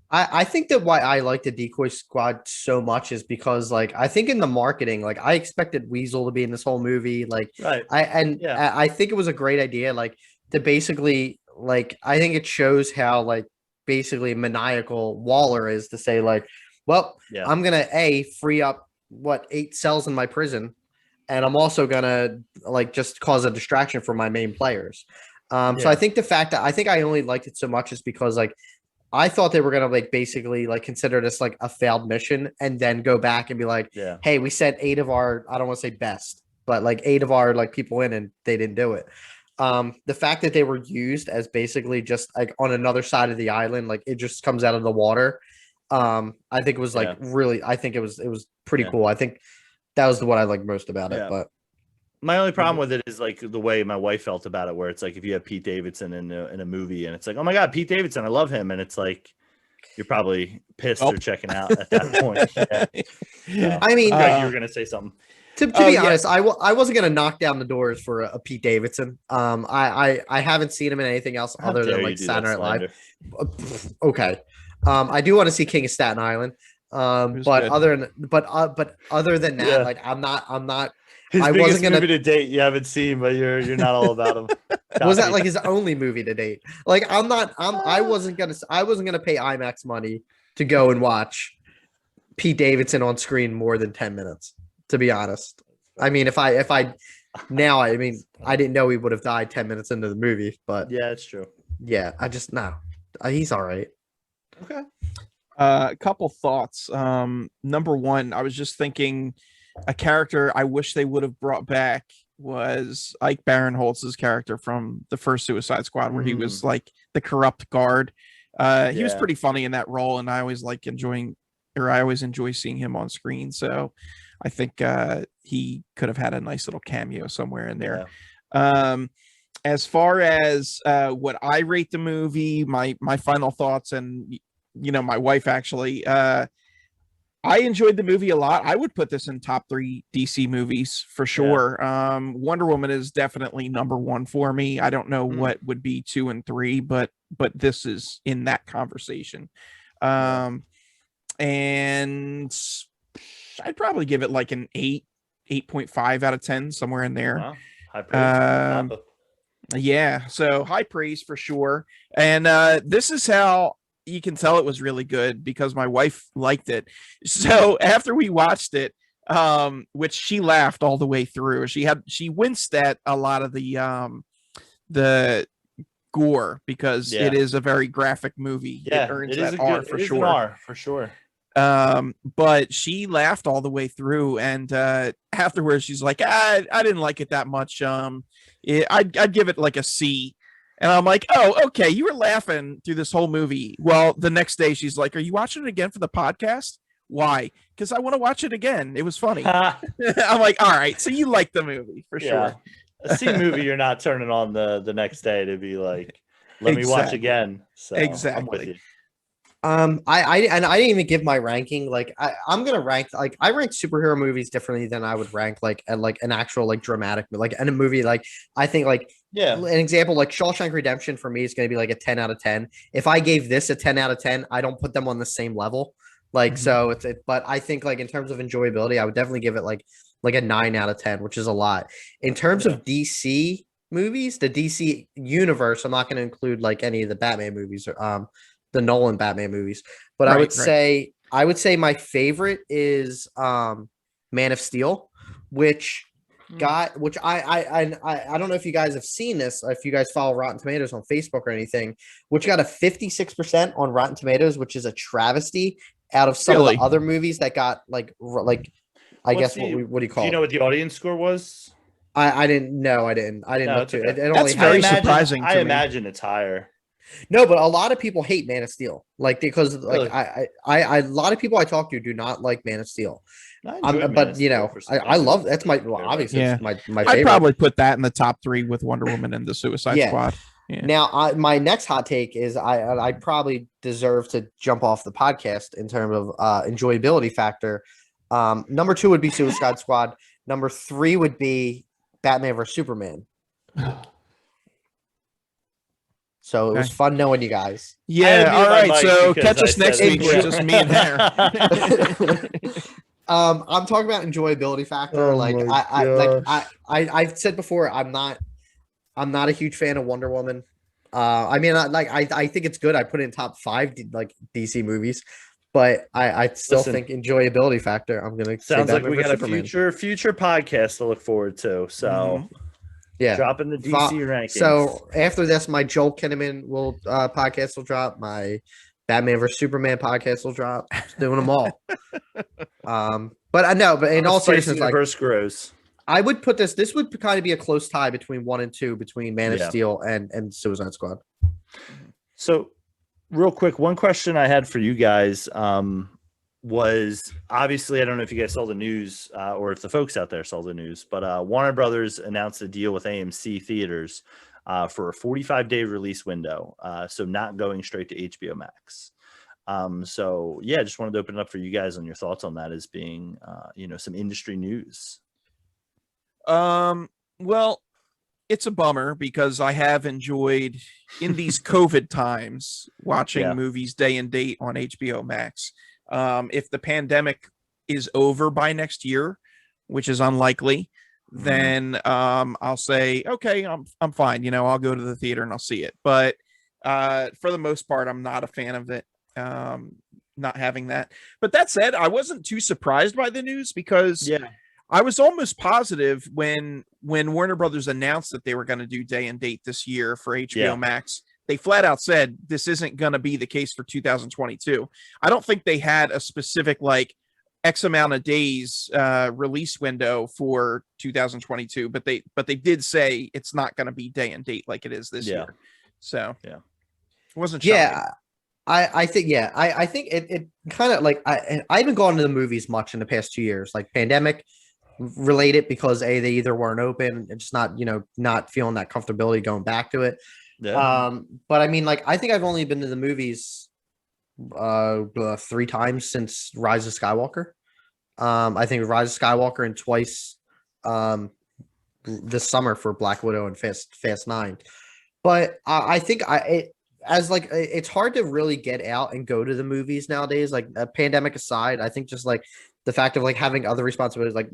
I think that why I like the Decoy Squad so much is because like I think in the marketing, like I expected Weasel to be in this whole movie. Like right. I think it was a great idea, like to basically like I think it shows how like basically maniacal Waller is to say like, well, I'm gonna free up 8 cells in my prison, and I'm also gonna like just cause a distraction for my main players. So I think the fact that I only liked it so much is because like I thought they were gonna like basically like consider this like a failed mission and then go back and be like, hey, we sent 8 of our, I don't want to say best, but like 8 of our like people in and they didn't do it. The fact that they were used as basically just like on another side of the island, like it just comes out of the water. I think it was like really, I think it was pretty cool. I think that was what I liked most about it. But my only problem with it is like the way my wife felt about it, where it's like if you have Pete Davidson in a movie and it's like, oh my God, Pete Davidson, I love him. And it's like, you're probably pissed or checking out at that point. Yeah. I mean, Greg, you were going to say something. To be honest, I wasn't going to knock down the doors for a Pete Davidson. I haven't seen him in anything else other than like Saturday Night Live. Okay. I do want to see King of Staten Island. But other than that, like I'm not. His biggest movie to date you haven't seen, but you're not all about him. Was that like his only movie to date? Like I wasn't gonna pay IMAX money to go and watch Pete Davidson on screen more than 10 minutes. To be honest, I mean, if I didn't know he would have died 10 minutes into the movie, but yeah, it's true. Yeah, he's all right. Okay. A couple thoughts. Number one, I was just thinking a character I wish they would have brought back was Ike Barinholtz's character from the first Suicide Squad, where he was like the corrupt guard. He was pretty funny in that role, and I always enjoy seeing him on screen. So I think he could have had a nice little cameo somewhere in there. As far as what I rate the movie, my final thoughts, and my wife actually, I enjoyed the movie a lot. I would put this in top 3 DC movies for sure. Wonder Woman is definitely number 1 for me. I don't know what would be 2 and 3, but this is in that conversation. And I'd probably give it like an 8.5 out of 10, somewhere in there. Wow. High praise. Yeah, so high praise for sure. And this is how you can tell it was really good, because my wife liked it. So after we watched it, which she laughed all the way through, she winced at a lot of the gore, because it is a very graphic movie. It earns that R for sure. R for sure. But she laughed all the way through, and afterwards she's like, I didn't like it that much. I'd give it like a C. And I'm like, oh, okay, you were laughing through this whole movie. Well, the next day she's like, are you watching it again for the podcast? Why? Because I want to watch it again. It was funny. I'm like, all right, so you like the movie for sure. A C movie you're not turning on the next day to be like, let me watch again. So exactly. I'm with you. I didn't even give my ranking. Like I'm gonna rank, like I rank superhero movies differently than I would rank like an actual like dramatic, like in a movie. Like I think like an example like Shawshank Redemption for me is gonna be like a 10 out of 10. If I gave this a 10 out of 10, I don't put them on the same level. Like so but I think like in terms of enjoyability, I would definitely give it like a 9 out of 10, which is a lot. In terms of DC movies, the DC universe, I'm not gonna include like any of the Batman movies or the Nolan Batman movies, but I would say my favorite is Man of Steel, which I don't know if you guys have seen this, if you guys follow Rotten Tomatoes on Facebook or anything, which got a 56% on Rotten Tomatoes, which is a travesty out of some of the other movies that got like I guess what do you call do you know it? what the audience score was? I didn't know. I didn't No, look it's to okay. it. It That's only very had, surprising I to me. imagine it's higher. no, but a lot of people hate Man of Steel, like because like Really? I a lot of people I talk to do not like Man of Steel. I enjoyed Man of But Steel for some I love reason. that's my well, obviously Yeah. it's my I'd favorite. probably put that in the top 3 with Wonder Woman and the Suicide Yeah. Squad. Yeah. Now, my next hot take is I probably deserve to jump off the podcast in terms of enjoyability factor. Number 2 would be Suicide Squad. Number 3 would be Batman vs Superman. So it was Okay. fun knowing you guys. Yeah. All right. So because catch us I next said week. It's just me and Harry. I'm talking about enjoyability factor. Oh Like my I've said before, I'm not a huge fan of Wonder Woman. I mean, I think it's good. I put it in top 5 like DC movies, but I still Listen. think enjoyability factor. I'm gonna say Sounds like Batman we vs got a Superman. future podcast to look forward to. So Yeah, dropping the DC rankings. So after this, my Joel Kinnaman podcast will drop. My Batman vs Superman podcast will drop. Just doing them all. But I know, but in all seriousness, like verse grows. I would put this would kind of be a close tie between 1 and 2 between Man of Yeah. Steel and Suicide Squad. So, real quick, one question I had for you guys was obviously, I don't know if you guys saw the news or if the folks out there saw the news, but Warner Brothers announced a deal with AMC Theaters for a 45-day release window. So not going straight to HBO Max. So yeah, just wanted to open it up for you guys on your thoughts on that as being, some industry news. Well, it's a bummer because I have enjoyed in these COVID times watching movies day and date on HBO Max. If the pandemic is over by next year, which is unlikely, then I'll say, okay, I'm fine. I'll go to the theater and I'll see it. But for the most part, I'm not a fan of it. Not having that. But that said, I wasn't too surprised by the news because I was almost positive when Warner Brothers announced that they were going to do day and date this year for HBO Max. They flat out said this isn't going to be the case for 2022. I don't think they had a specific like X amount of days release window for 2022, but they did say it's not going to be day and date like it is this year. So it wasn't shocking. I think I think it kind of like I haven't gone to the movies much in the past 2 years, like pandemic related, because they either weren't open and just not feeling that comfortability going back to it. But I mean, like I think I've only been to the movies 3 times since Rise of Skywalker. I think Rise of Skywalker and twice this summer for Black Widow and Fast 9. But I think it's hard to really get out and go to the movies nowadays, like a pandemic aside. I think just like the fact of like having other responsibilities, like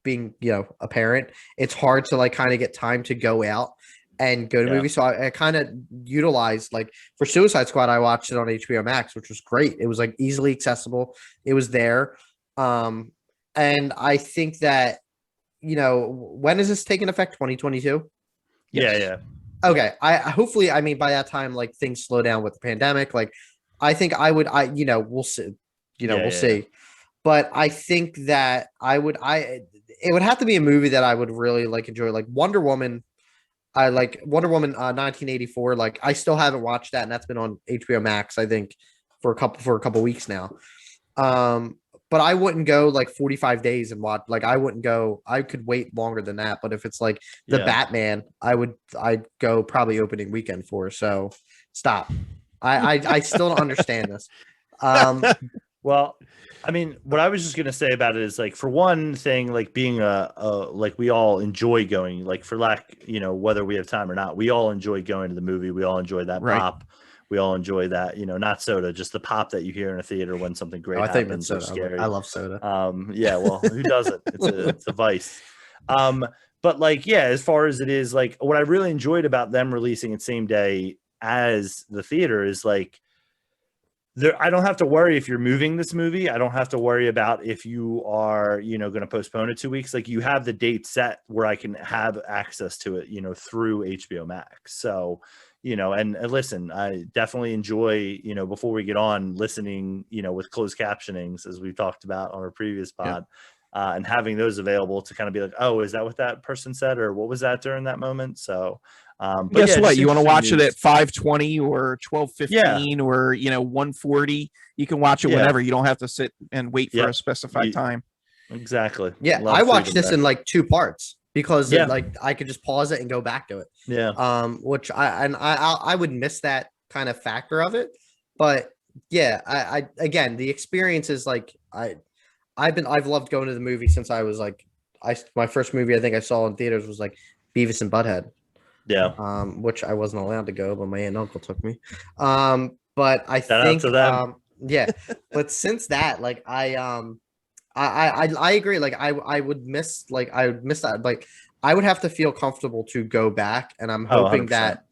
being a parent, it's hard to like kind of get time to go out and go to movies. So I kind of utilized, like for Suicide Squad, I watched it on HBO Max, which was great. It was like easily accessible. It was there. And I think that, when is this taking effect? 2022? Yeah. Okay. Hopefully, I mean, by that time, like things slow down with the pandemic. Like I think we'll see, we'll see. But I think that it would have to be a movie that I would really like enjoy, like Wonder Woman. I like Wonder Woman 1984. Like I still haven't watched that, and that's been on HBO Max, I think, for a couple weeks now. But I wouldn't go like 45 days and watch. Like I wouldn't go. I could wait longer than that. But if it's like the Batman, I'd go probably opening weekend for. So stop. I still don't understand this. Well, I mean, what I was just gonna say about it is like, for one thing, like being like we all enjoy going, like for lack, whether we have time or not, we all enjoy going to the movie. We all enjoy that pop. We all enjoy that, not soda, just the pop that you hear in a theater when something great happens or scary. I love soda. Well, who doesn't? It's a vice. But like, as far as it is, like what I really enjoyed about them releasing it same day as the theater is like, I don't have to worry if you're moving this movie. I don't have to worry about if you are, going to postpone it 2 weeks. Like you have the date set where I can have access to it, through HBO Max. So, and listen, I definitely enjoy, before we get on, listening, with closed captionings, as we've talked about on our previous pod. and having those available to kind of be like, oh, is that what that person said, or what was that during that moment? So, but guess yeah, what? just You want to watch interesting it news. at 5:20 or 12:15 or 1:40. You can watch it whenever. You don't have to sit and wait for a specified time. Exactly. Yeah, I watched this in like 2 parts because like I could just pause it and go back to it. Yeah. Which I would miss that kind of factor of it, but yeah, I again the experience is like I've loved going to the movie since I was like my first movie I think I saw in theaters was like Beavis and Butthead. Yeah. Which I wasn't allowed to go, but my aunt and uncle took me. But I Shout think out to them. yeah, but since that, like I agree. Like I would miss that. Like I would have to feel comfortable to go back, and I'm hoping that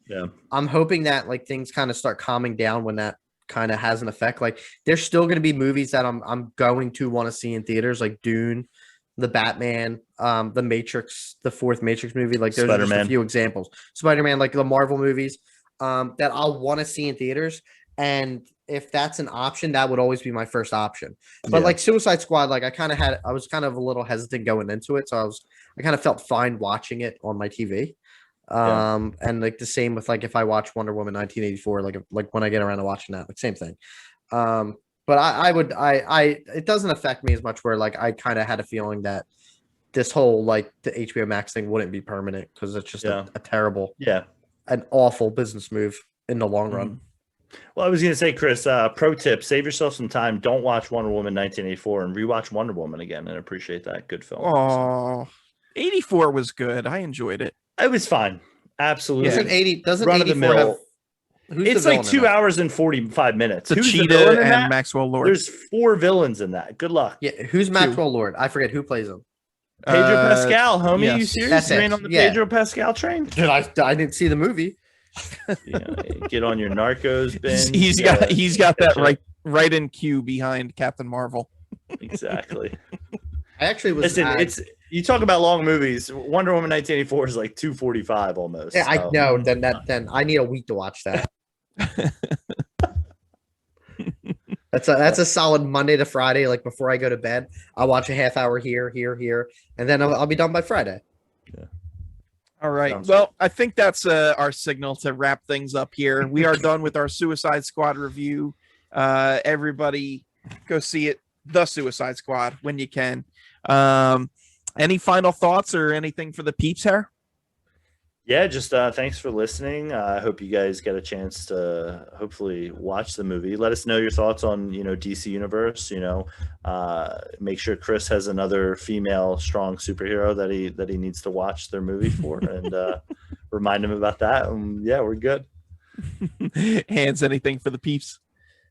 like things kind of start calming down when that kind of has an effect. Like there's still going to be movies that I'm going to want to see in theaters, like Dune, the Batman, the Matrix, the 4th Matrix movie. Like those are just a few examples. Spider-Man, like the Marvel movies, that I'll want to see in theaters. And if that's an option, that would always be my first option. But like Suicide Squad, like I was kind of a little hesitant going into it. So I kind of felt fine watching it on my TV. And like the same with like if I watch Wonder Woman 1984, like when I get around to watching that, like same thing. But I it doesn't affect me as much where like I kind of had a feeling that this whole like the HBO Max thing wouldn't be permanent because it's just a terrible, an awful business move in the long run. Well, I was going to say, Chris, pro tip, save yourself some time. Don't watch Wonder Woman 1984 and rewatch Wonder Woman again and appreciate that good film. Oh, 84 was good. I enjoyed it. It was fine. Absolutely. Doesn't 84 have... It's like 2 hours and 45 minutes. Who's Cheetah and Maxwell Lord. There's 4 villains in that. Good luck. Yeah, who's Maxwell Lord? I forget who plays him. Pedro Pascal, homie. Yes. You serious? You ran on the Pedro Pascal train? Dude, I didn't see the movie. Get on your Narcos binge. He's got that right in queue behind Captain Marvel. Exactly. I actually was. Listen, you talk about long movies. Wonder Woman 1984 is like 2:45 almost. Yeah, I know. Then I need a week to watch that. That's a solid Monday to Friday. Like before I go to bed, I'll watch a half hour here, and then I'll be done by Friday. Yeah. All right. Well, I think that's our signal to wrap things up here. We are done with our Suicide Squad review. Everybody go see it, The Suicide Squad, when you can. Any final thoughts or anything for the peeps here? Yeah, just thanks for listening. I hope you guys get a chance to hopefully watch the movie. Let us know your thoughts on, DC Universe. Make sure Chris has another female strong superhero that he needs to watch their movie for, and remind him about that. Yeah, we're good. Hands, anything for the peeps?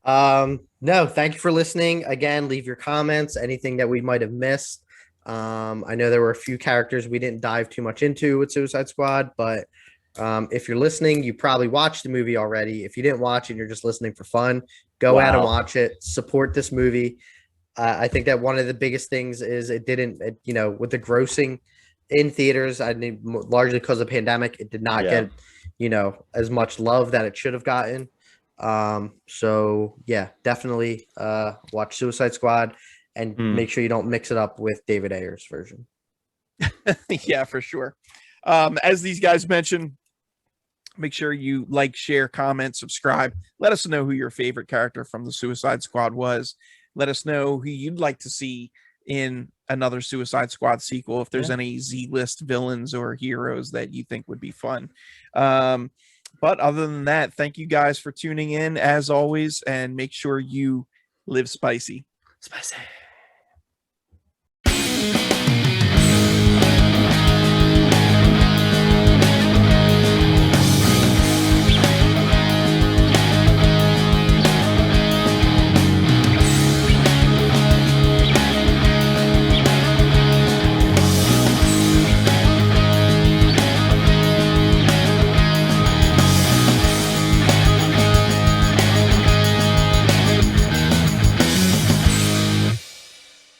No, thank you for listening. Again, leave your comments, anything that we might have missed. I know there were a few characters we didn't dive too much into with Suicide Squad, but if you're listening, you probably watched the movie already. If you didn't watch it and you're just listening for fun, go out and watch it. Support this movie. I think that one of the biggest things is with the grossing in theaters, I think largely because of the pandemic, it did not get, as much love that it should have gotten. So yeah, definitely watch Suicide Squad. And make sure you don't mix it up with David Ayer's version. Yeah, for sure. As these guys mentioned, make sure you like, share, comment, subscribe. Let us know who your favorite character from the Suicide Squad was. Let us know who you'd like to see in another Suicide Squad sequel. If there's any Z-list villains or heroes that you think would be fun. But other than that, thank you guys for tuning in as always, and make sure you live spicy. Spicy.